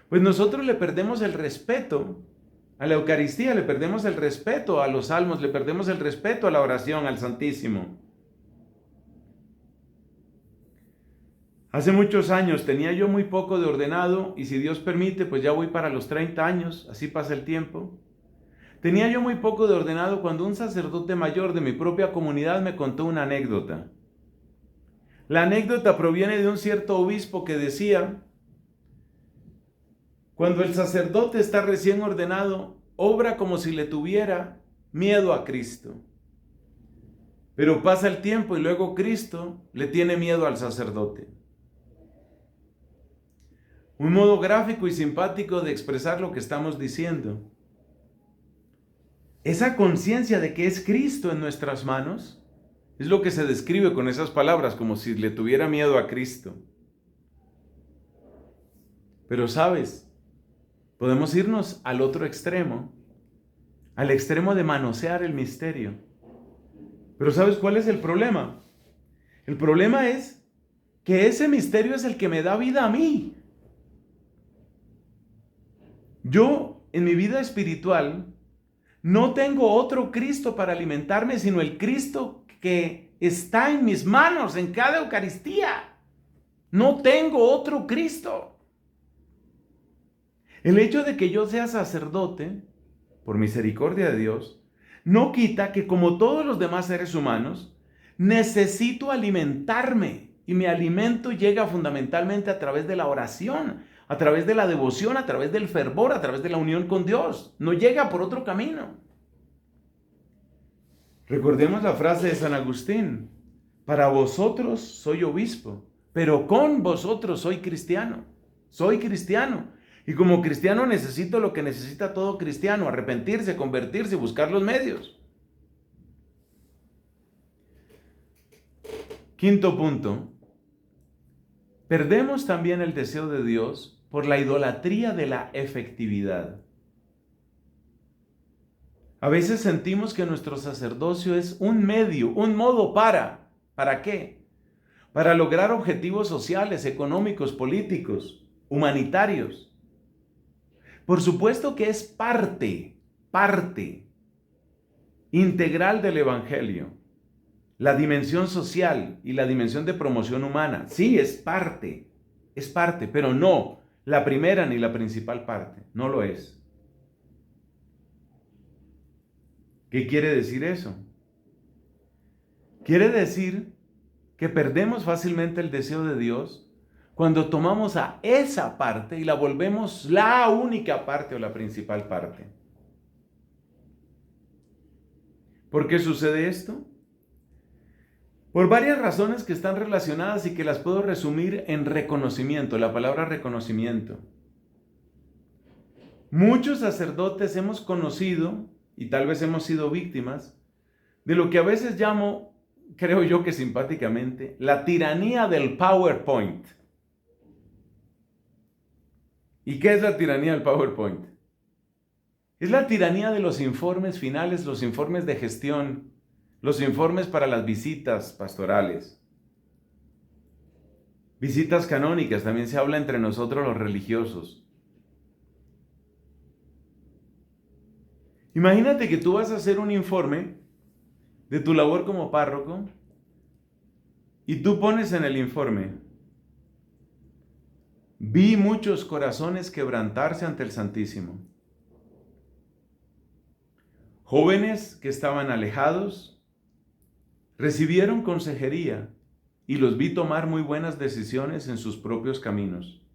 Pues nosotros le perdemos el respeto a la Eucaristía, le perdemos el respeto a los salmos, le perdemos el respeto a la oración, al Santísimo. Hace muchos años tenía yo muy poco de ordenado, y si Dios permite, pues ya voy para los 30 años, así pasa el tiempo. Tenía yo muy poco de ordenado cuando un sacerdote mayor de mi propia comunidad me contó una anécdota. La anécdota proviene de un cierto obispo que decía: cuando el sacerdote está recién ordenado, obra como si le tuviera miedo a Cristo. Pero pasa el tiempo y luego Cristo le tiene miedo al sacerdote. Un modo gráfico y simpático de expresar lo que estamos diciendo. Esa conciencia de que es Cristo en nuestras manos Es lo que se describe con esas palabras, como si le tuviera miedo a Cristo. Pero sabes, podemos irnos al otro extremo, al extremo de manosear el misterio. Pero ¿sabes cuál es el problema? El problema es que ese misterio es el que me da vida a mí. Yo, en mi vida espiritual, no tengo otro Cristo para alimentarme, sino el Cristo que está en mis manos en cada Eucaristía. No tengo otro Cristo. El hecho de que yo sea sacerdote, por misericordia de Dios, no quita que, como todos los demás seres humanos, necesito alimentarme, y mi alimento llega fundamentalmente a través de la oración, a través de la devoción, a través del fervor, a través de la unión con Dios. No llega por otro camino. Recordemos la frase de San Agustín: para vosotros soy obispo, pero con vosotros soy cristiano. Soy cristiano. Y como cristiano necesito lo que necesita todo cristiano: arrepentirse, convertirse y buscar los medios. Quinto punto. Perdemos también el deseo de Dios por la idolatría de la efectividad. A veces sentimos que nuestro sacerdocio es un medio, un modo ¿para qué? Para lograr objetivos sociales, económicos, políticos, humanitarios. Por supuesto que es parte integral del Evangelio, la dimensión social y la dimensión de promoción humana. Sí, es parte, pero no la primera ni la principal parte, no lo es. ¿Qué quiere decir eso? Quiere decir que perdemos fácilmente el deseo de Dios cuando tomamos a esa parte y la volvemos la única parte o la principal parte. ¿Por qué sucede esto? Por varias razones que están relacionadas y que las puedo resumir en reconocimiento, la palabra reconocimiento. Muchos sacerdotes hemos conocido, y tal vez hemos sido víctimas, de lo que a veces llamo, creo yo que simpáticamente, la tiranía del PowerPoint. ¿Y qué es la tiranía del PowerPoint? Es la tiranía de los informes finales, los informes de gestión, los informes para las visitas pastorales. Visitas canónicas, también se habla entre nosotros los religiosos. Imagínate que tú vas a hacer un informe de tu labor como párroco y tú pones en el informe: vi muchos corazones quebrantarse ante el Santísimo. Jóvenes que estaban alejados recibieron consejería y los vi tomar muy buenas decisiones en sus propios caminos.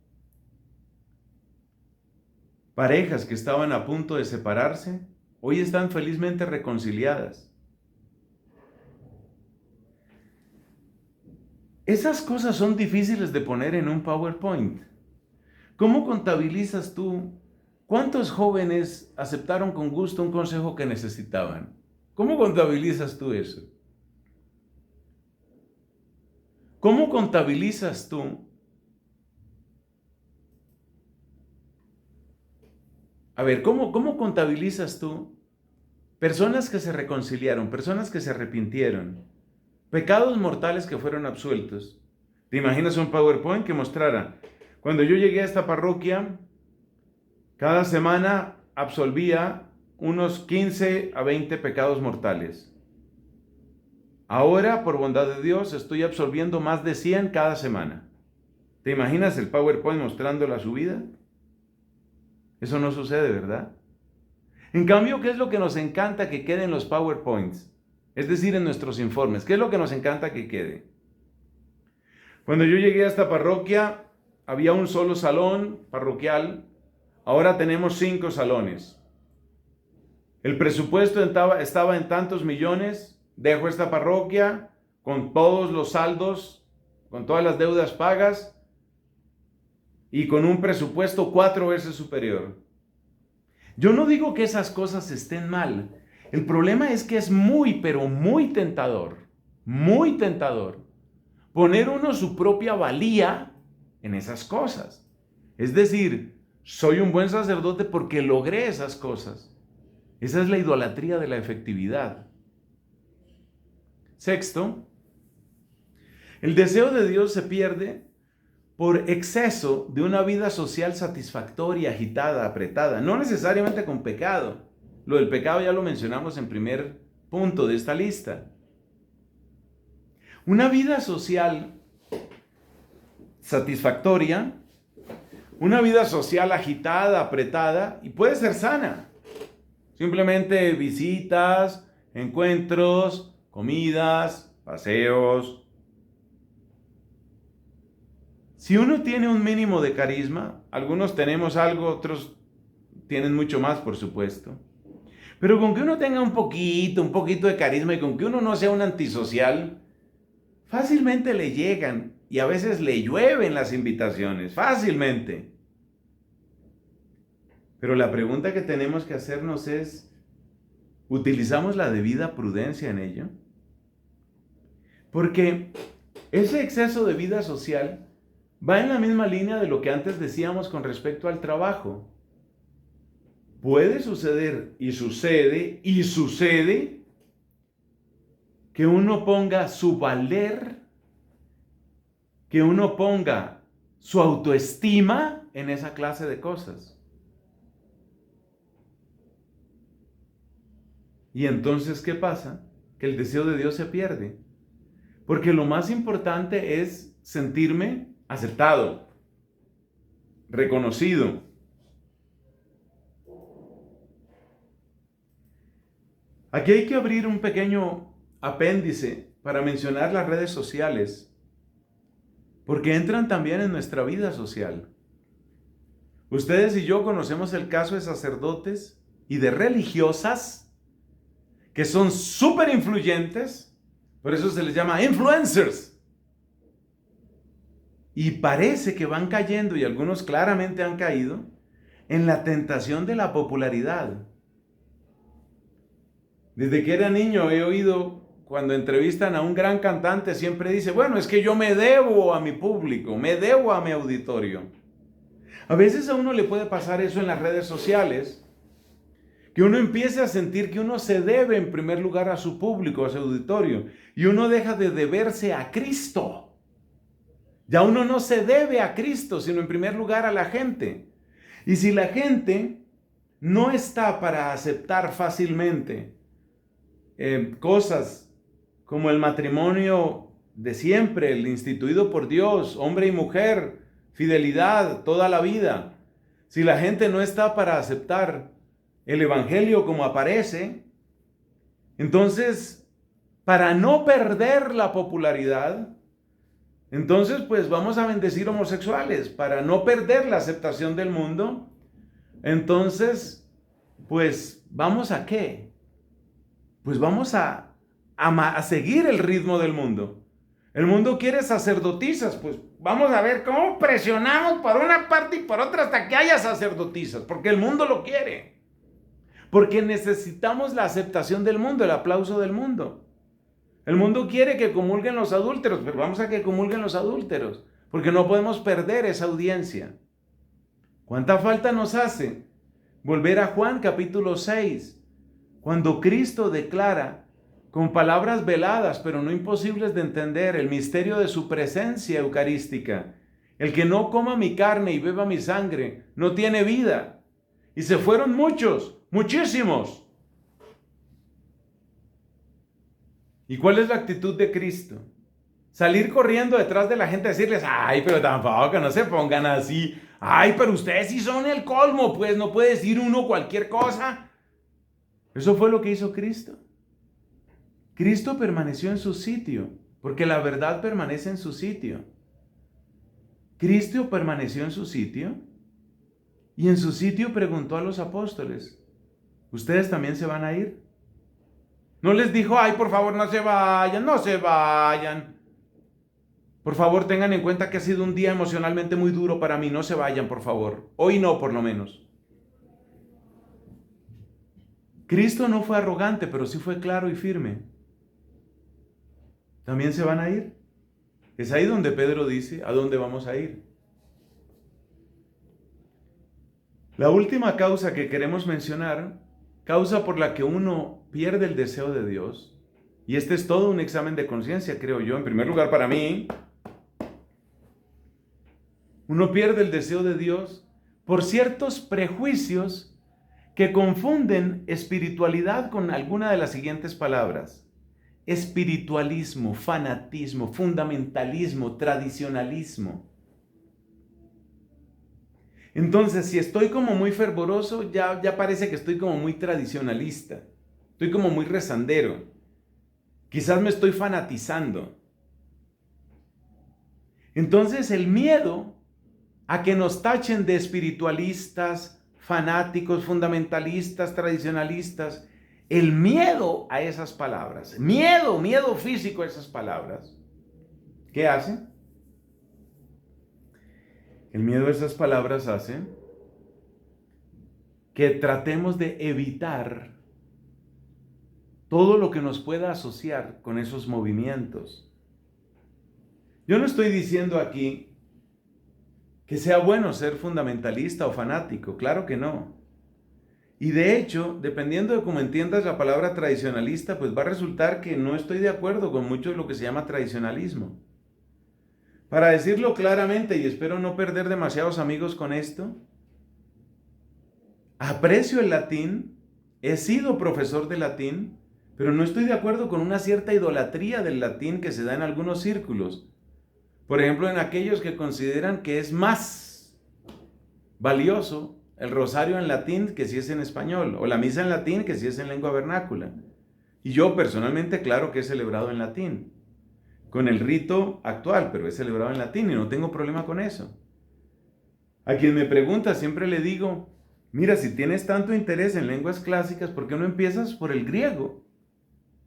Parejas que estaban a punto de separarse hoy están felizmente reconciliadas. Esas cosas son difíciles de poner en un PowerPoint. ¿Cómo contabilizas tú cuántos jóvenes aceptaron con gusto un consejo que necesitaban? ¿Cómo contabilizas tú eso? ¿Cómo contabilizas tú? A ver, ¿cómo contabilizas tú personas que se reconciliaron, personas que se arrepintieron, pecados mortales que fueron absueltos? ¿Te imaginas un PowerPoint que mostrara: cuando yo llegué a esta parroquia, cada semana absolvía unos 15 a 20 pecados mortales? Ahora, por bondad de Dios, estoy absolviendo más de 100 cada semana. ¿Te imaginas el PowerPoint mostrando la subida? Eso no sucede, ¿verdad? En cambio, ¿qué es lo que nos encanta que quede en los PowerPoints? Es decir, en nuestros informes. ¿Qué es lo que nos encanta que quede? Cuando yo llegué a esta parroquia, había un solo salón parroquial. Ahora tenemos 5 salones. El presupuesto estaba en tantos millones. Dejo esta parroquia con todos los saldos, con todas las deudas pagas y con un presupuesto 4 veces superior. Yo no digo que esas cosas estén mal. El problema es que es muy, pero muy tentador muy tentador, poner uno su propia valía en esas cosas. Es decir, soy un buen sacerdote porque logré esas cosas. Esa es la idolatría de la efectividad. Sexto, el deseo de Dios se pierde por exceso de una vida social satisfactoria, agitada, apretada, no necesariamente con pecado. Lo del pecado ya lo mencionamos en primer punto de esta lista. Una vida social satisfactoria, una vida social agitada, apretada, y puede ser sana. Simplemente visitas, encuentros, comidas, paseos. Si uno tiene un mínimo de carisma, algunos tenemos algo, otros tienen mucho más, por supuesto. Pero con que uno tenga un poquito de carisma y con que uno no sea un antisocial, fácilmente le llegan y a veces le llueven las invitaciones, fácilmente. Pero la pregunta que tenemos que hacernos es, ¿utilizamos la debida prudencia en ello? Porque ese exceso de vida social va en la misma línea de lo que antes decíamos con respecto al trabajo. Puede suceder y sucede que uno ponga su valer, que uno ponga su autoestima en esa clase de cosas. Y entonces, ¿qué pasa? Que el deseo de Dios se pierde. Porque lo más importante es sentirme aceptado, reconocido. Aquí hay que abrir un pequeño apéndice para mencionar las redes sociales, porque entran también en nuestra vida social. Ustedes y yo conocemos el caso de sacerdotes y de religiosas que son súper influyentes, por eso se les llama influencers. Y parece que van cayendo, y algunos claramente han caído, en la tentación de la popularidad. Desde que era niño he oído, cuando entrevistan a un gran cantante, siempre dice, bueno, es que yo me debo a mi público, me debo a mi auditorio. A veces a uno le puede pasar eso en las redes sociales, que uno empiece a sentir que uno se debe en primer lugar a su público, a su auditorio, y uno deja de deberse a Cristo. Ya uno no se debe a Cristo, sino en primer lugar a la gente. Y si la gente no está para aceptar fácilmente cosas como el matrimonio de siempre, el instituido por Dios, hombre y mujer, fidelidad toda la vida, si la gente no está para aceptar el evangelio como aparece, entonces, para no perder la popularidad, entonces pues vamos a bendecir homosexuales, para no perder la aceptación del mundo, entonces, pues vamos a ¿qué? Pues vamos a seguir el ritmo del mundo. El mundo quiere sacerdotisas, pues vamos a ver cómo presionamos por una parte y por otra hasta que haya sacerdotisas, porque el mundo lo quiere. Porque necesitamos la aceptación del mundo, el aplauso del mundo. El mundo quiere que comulguen los adúlteros, pero vamos a que comulguen los adúlteros, porque no podemos perder esa audiencia. ¿Cuánta falta nos hace volver a Juan capítulo 6, cuando Cristo declara con palabras veladas, pero no imposibles de entender, el misterio de su presencia eucarística? El que no coma mi carne y beba mi sangre no tiene vida. Y se fueron muchos, muchísimos. ¿Y cuál es la actitud de Cristo? Salir corriendo detrás de la gente a decirles, ay, pero tampoco, no se pongan así. Ay, pero ustedes sí son el colmo, pues no puede decir uno cualquier cosa. Eso fue lo que hizo Cristo. Cristo permaneció en su sitio, porque la verdad permanece en su sitio. Cristo permaneció en su sitio y en su sitio preguntó a los apóstoles, ¿ustedes también se van a ir? No les dijo, ay, por favor, no se vayan, no se vayan. Por favor, tengan en cuenta que ha sido un día emocionalmente muy duro para mí, no se vayan, por favor. Hoy no, por lo menos. Cristo no fue arrogante, pero sí fue claro y firme. también se van a ir. Es ahí donde Pedro dice, ¿a dónde vamos a ir? La última causa que queremos mencionar, causa por la que uno pierde el deseo de Dios, y este es todo un examen de conciencia, creo yo, en primer lugar para mí, uno pierde el deseo de Dios por ciertos prejuicios que confunden espiritualidad con alguna de las siguientes palabras: espiritualismo, fanatismo, fundamentalismo, tradicionalismo. Entonces, si estoy como muy fervoroso, ya parece que estoy como muy tradicionalista, estoy como muy rezandero, quizás me estoy fanatizando. Entonces, el miedo a que nos tachen de espiritualistas, fanáticos, fundamentalistas, tradicionalistas, el miedo a esas palabras, miedo físico a esas palabras, ¿qué hace? El miedo a esas palabras hace que tratemos de evitar todo lo que nos pueda asociar con esos movimientos. Yo no estoy diciendo aquí que sea bueno ser fundamentalista o fanático, claro que no. Y de hecho, dependiendo de cómo entiendas la palabra tradicionalista, pues va a resultar que no estoy de acuerdo con mucho de lo que se llama tradicionalismo. Para decirlo claramente, y espero no perder demasiados amigos con esto, aprecio el latín, he sido profesor de latín, pero no estoy de acuerdo con una cierta idolatría del latín que se da en algunos círculos. Por ejemplo, en aquellos que consideran que es más valioso el rosario en latín que si es en español, o la misa en latín que si es en lengua vernácula. Y yo personalmente, claro que he celebrado en latín, con el rito actual, pero he celebrado en latín y no tengo problema con eso. A quien me pregunta siempre le digo, mira, si tienes tanto interés en lenguas clásicas, ¿por qué no empiezas por el griego?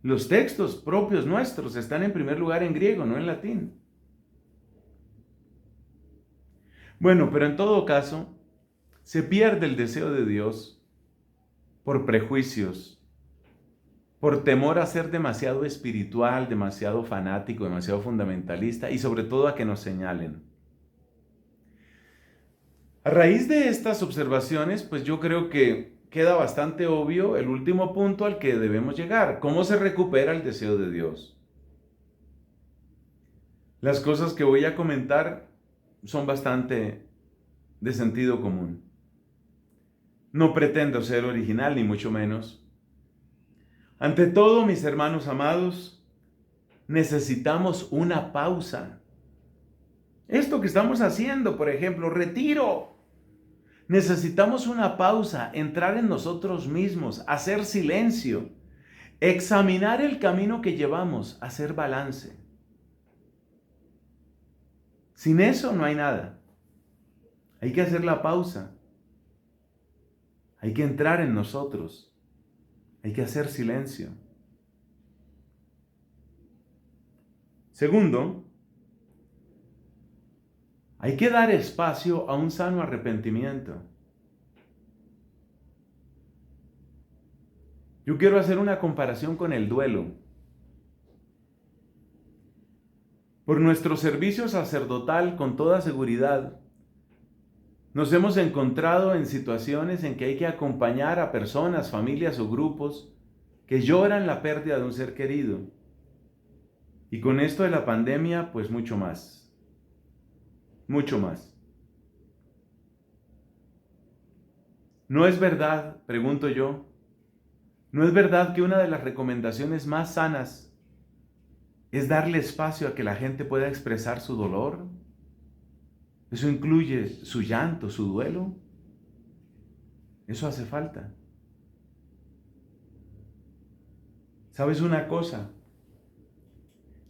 Los textos propios nuestros están en primer lugar en griego, no en latín. Bueno, pero en todo caso, se pierde el deseo de Dios por prejuicios, por temor a ser demasiado espiritual, demasiado fanático, demasiado fundamentalista y sobre todo a que nos señalen. A raíz de estas observaciones, pues yo creo que queda bastante obvio el último punto al que debemos llegar: ¿cómo se recupera el deseo de Dios? Las cosas que voy a comentar son bastante de sentido común. No pretendo ser original, ni mucho menos. Ante todo, mis hermanos amados, necesitamos una pausa. Esto que estamos haciendo, por ejemplo, retiro. Necesitamos una pausa, entrar en nosotros mismos, hacer silencio, examinar el camino que llevamos, hacer balance. Sin eso no hay nada. Hay que hacer la pausa. Hay que entrar en nosotros. Hay que hacer silencio. Segundo, hay que dar espacio a un sano arrepentimiento. Yo quiero hacer una comparación con el duelo. Por nuestro servicio sacerdotal, con toda seguridad, nos hemos encontrado en situaciones en que hay que acompañar a personas, familias o grupos que lloran la pérdida de un ser querido. Y con esto de la pandemia, pues mucho más. Mucho más. ¿No es verdad, pregunto yo, no es verdad que una de las recomendaciones más sanas es darle espacio a que la gente pueda expresar su dolor? Eso incluye su llanto, su duelo. Eso hace falta. ¿Sabes una cosa?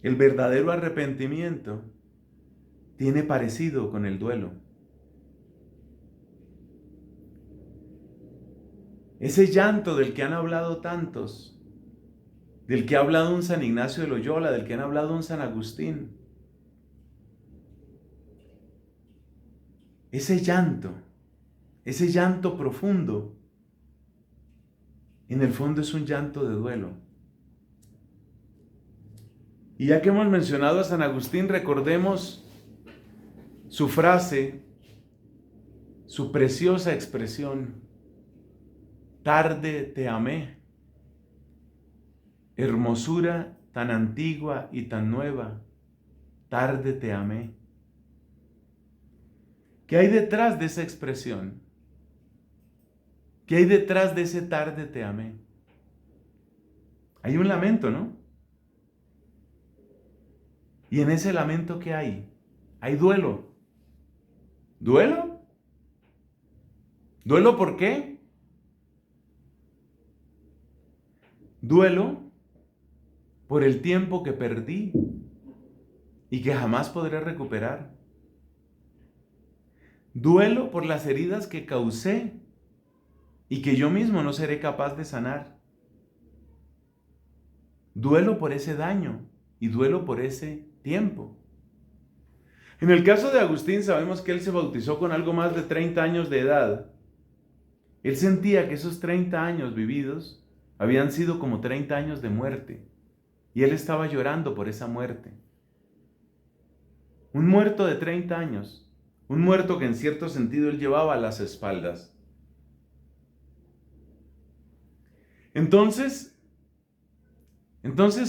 El verdadero arrepentimiento tiene parecido con el duelo. Ese llanto del que han hablado tantos, del que ha hablado un San Ignacio de Loyola, del que han hablado un San Agustín. Ese llanto profundo, en el fondo es un llanto de duelo. Y ya que hemos mencionado a San Agustín, recordemos su frase, su preciosa expresión: tarde te amé, hermosura tan antigua y tan nueva, tarde te amé. ¿Qué hay detrás de esa expresión? ¿Qué hay detrás de ese tarde te amé? Hay un lamento, ¿no? Y en ese lamento, ¿qué hay? Hay duelo. ¿Duelo? ¿Duelo por qué? Duelo por el tiempo que perdí y que jamás podré recuperar. Duelo por las heridas que causé y que yo mismo no seré capaz de sanar. Duelo por ese daño y duelo por ese tiempo. En el caso de Agustín, sabemos que él se bautizó con algo más de 30 años de edad. Él sentía que esos 30 años vividos habían sido como 30 años de muerte, y él estaba llorando por esa muerte. Un muerto de 30 años, un muerto que en cierto sentido él llevaba a las espaldas. Entonces,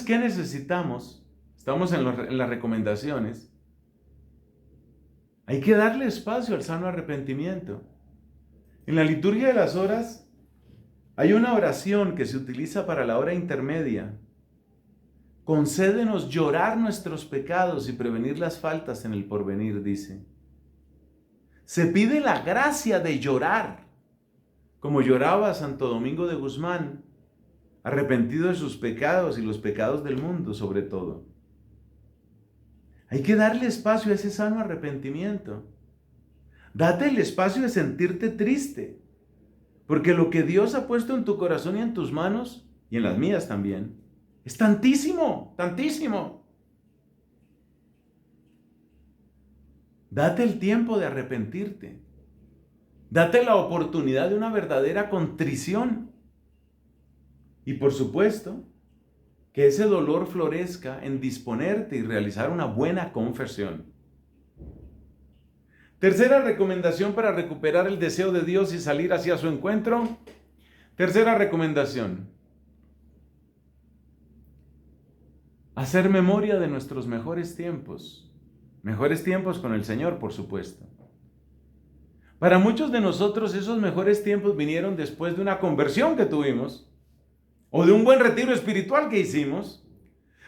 ¿qué necesitamos? Estamos en las recomendaciones. Hay que darle espacio al sano arrepentimiento. En la liturgia de las horas hay una oración que se utiliza para la hora intermedia. Concédenos llorar nuestros pecados y prevenir las faltas en el porvenir, dice. Se pide la gracia de llorar, como lloraba Santo Domingo de Guzmán, arrepentido de sus pecados y los pecados del mundo sobre todo. Hay que darle espacio a ese sano arrepentimiento. Date el espacio de sentirte triste, porque lo que Dios ha puesto en tu corazón y en tus manos, y en las mías también, es tantísimo, tantísimo. Date el tiempo de arrepentirte. Date la oportunidad de una verdadera contrición. Y por supuesto, que ese dolor florezca en disponerte y realizar una buena confesión. Tercera recomendación para recuperar el deseo de Dios y salir hacia su encuentro. Tercera recomendación: hacer memoria de nuestros mejores tiempos con el Señor, por supuesto. Para muchos de nosotros esos mejores tiempos vinieron después de una conversión que tuvimos, o de un buen retiro espiritual que hicimos,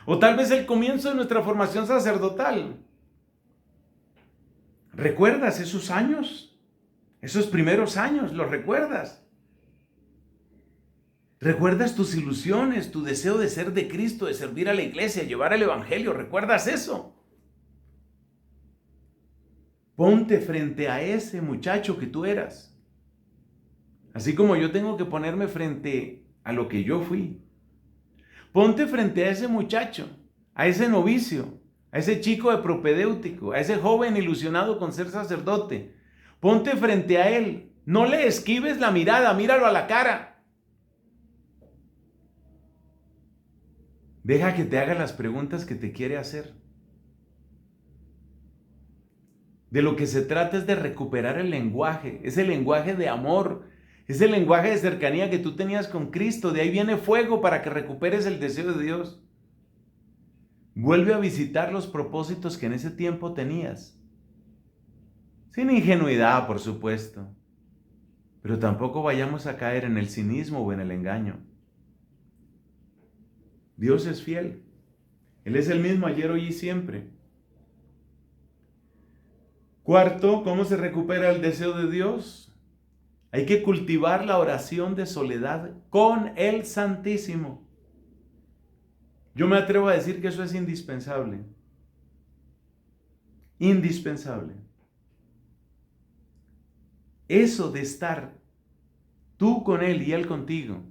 o tal vez el comienzo de nuestra formación sacerdotal. ¿Recuerdas esos años? Esos primeros años, ¿los recuerdas? ¿Recuerdas tus ilusiones, tu deseo de ser de Cristo, de servir a la iglesia, llevar el evangelio? ¿Recuerdas eso? Ponte frente a ese muchacho que tú eras. Así como yo tengo que ponerme frente a lo que yo fui. Ponte frente a ese muchacho, a ese novicio, a ese chico de propedéutico, a ese joven ilusionado con ser sacerdote. Ponte frente a él. No le esquives la mirada, míralo a la cara. Deja que te haga las preguntas que te quiere hacer. De lo que se trata es de recuperar el lenguaje, ese lenguaje de amor, ese lenguaje de cercanía que tú tenías con Cristo. De ahí viene fuego para que recuperes el deseo de Dios. Vuelve a visitar los propósitos que en ese tiempo tenías. Sin ingenuidad, por supuesto. Pero tampoco vayamos a caer en el cinismo o en el engaño. Dios es fiel. Él es el mismo ayer, hoy y siempre. Cuarto, ¿cómo se recupera el deseo de Dios? Hay que cultivar la oración de soledad con el Santísimo. Yo me atrevo a decir que eso es indispensable. Indispensable. Eso de estar tú con Él y Él contigo,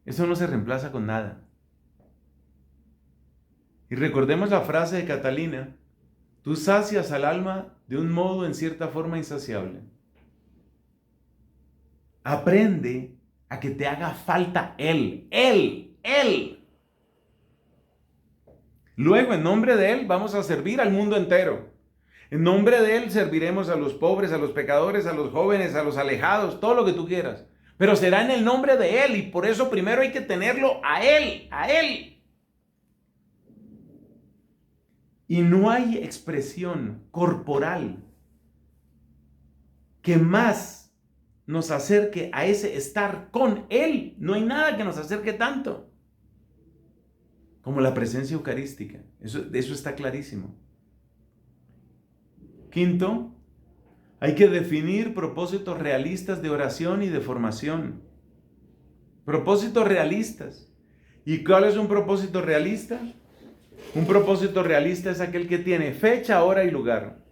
eso no se reemplaza con nada. Y recordemos la frase de Catalina: tú sacias al alma de un modo en cierta forma insaciable. Aprende a que te haga falta Él. Luego, en nombre de Él, vamos a servir al mundo entero. En nombre de Él serviremos a los pobres, a los pecadores, a los jóvenes, a los alejados, todo lo que tú quieras. Pero será en el nombre de Él y por eso primero hay que tenerlo a Él, a Él. Y no hay expresión corporal que más nos acerque a ese estar con Él. No hay nada que nos acerque tanto como la presencia eucarística. Eso está clarísimo. Quinto, hay que definir propósitos realistas de oración y de formación. Propósitos realistas. ¿Y cuál es un propósito realista? Un propósito realista es aquel que tiene fecha, hora y lugar.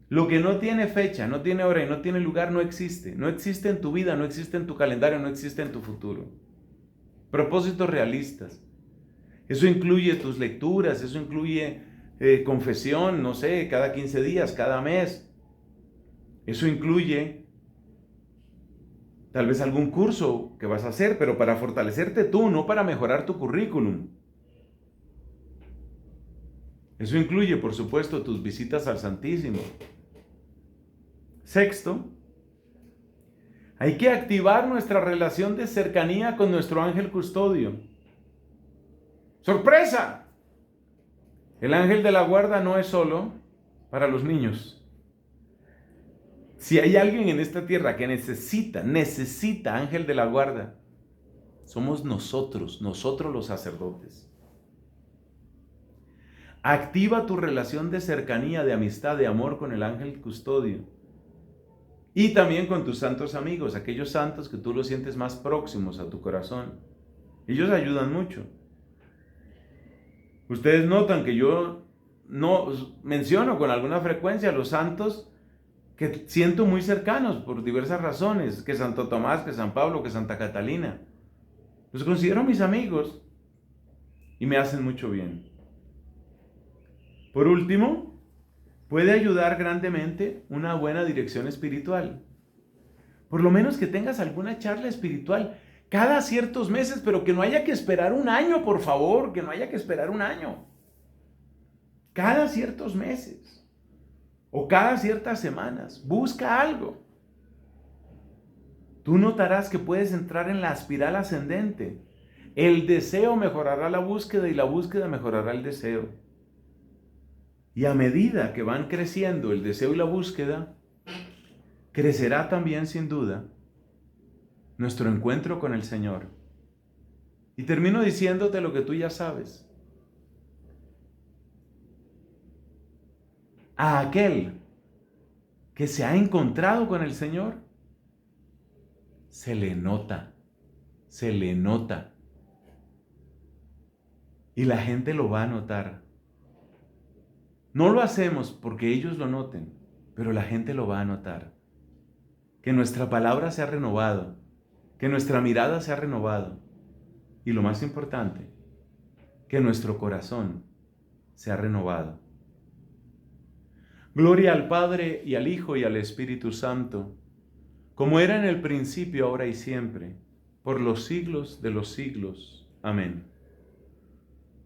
Lo que no tiene fecha, no tiene hora y no tiene lugar no existe. No existe en tu vida, no existe en tu calendario, no existe en tu futuro. Propósitos realistas. Eso incluye tus lecturas, eso incluye confesión, no sé, cada 15 días, cada mes. Eso incluye tal vez algún curso que vas a hacer, pero para fortalecerte tú, no para mejorar tu currículum. Eso incluye, por supuesto, tus visitas al Santísimo. Sexto, hay que activar nuestra relación de cercanía con nuestro ángel custodio. ¡Sorpresa! El ángel de la guarda no es solo para los niños. Si hay alguien en esta tierra que necesita ángel de la guarda, somos nosotros los sacerdotes. Activa tu relación de cercanía, de amistad, de amor con el ángel custodio. Y también con tus santos amigos, aquellos santos que tú los sientes más próximos a tu corazón. Ellos ayudan mucho. Ustedes notan que yo no menciono con alguna frecuencia a los santos que siento muy cercanos por diversas razones, que Santo Tomás, que San Pablo, que Santa Catalina. Los considero mis amigos y me hacen mucho bien. Por último, puede ayudar grandemente una buena dirección espiritual. Por lo menos que tengas alguna charla espiritual cada ciertos meses, pero que no haya que esperar un año, por favor, que no haya que esperar un año. Cada ciertos meses o cada ciertas semanas, busca algo. Tú notarás que puedes entrar en la espiral ascendente. El deseo mejorará la búsqueda y la búsqueda mejorará el deseo. Y a medida que van creciendo el deseo y la búsqueda, crecerá también sin duda nuestro encuentro con el Señor. Y termino diciéndote lo que tú ya sabes. A aquel que se ha encontrado con el Señor, se le nota. Y la gente lo va a notar. No lo hacemos porque ellos lo noten, pero la gente lo va a notar. Que nuestra palabra se ha renovado, que nuestra mirada se ha renovado. Y lo más importante, que nuestro corazón se ha renovado. Gloria al Padre y al Hijo y al Espíritu Santo, como era en el principio, ahora y siempre, por los siglos de los siglos. Amén.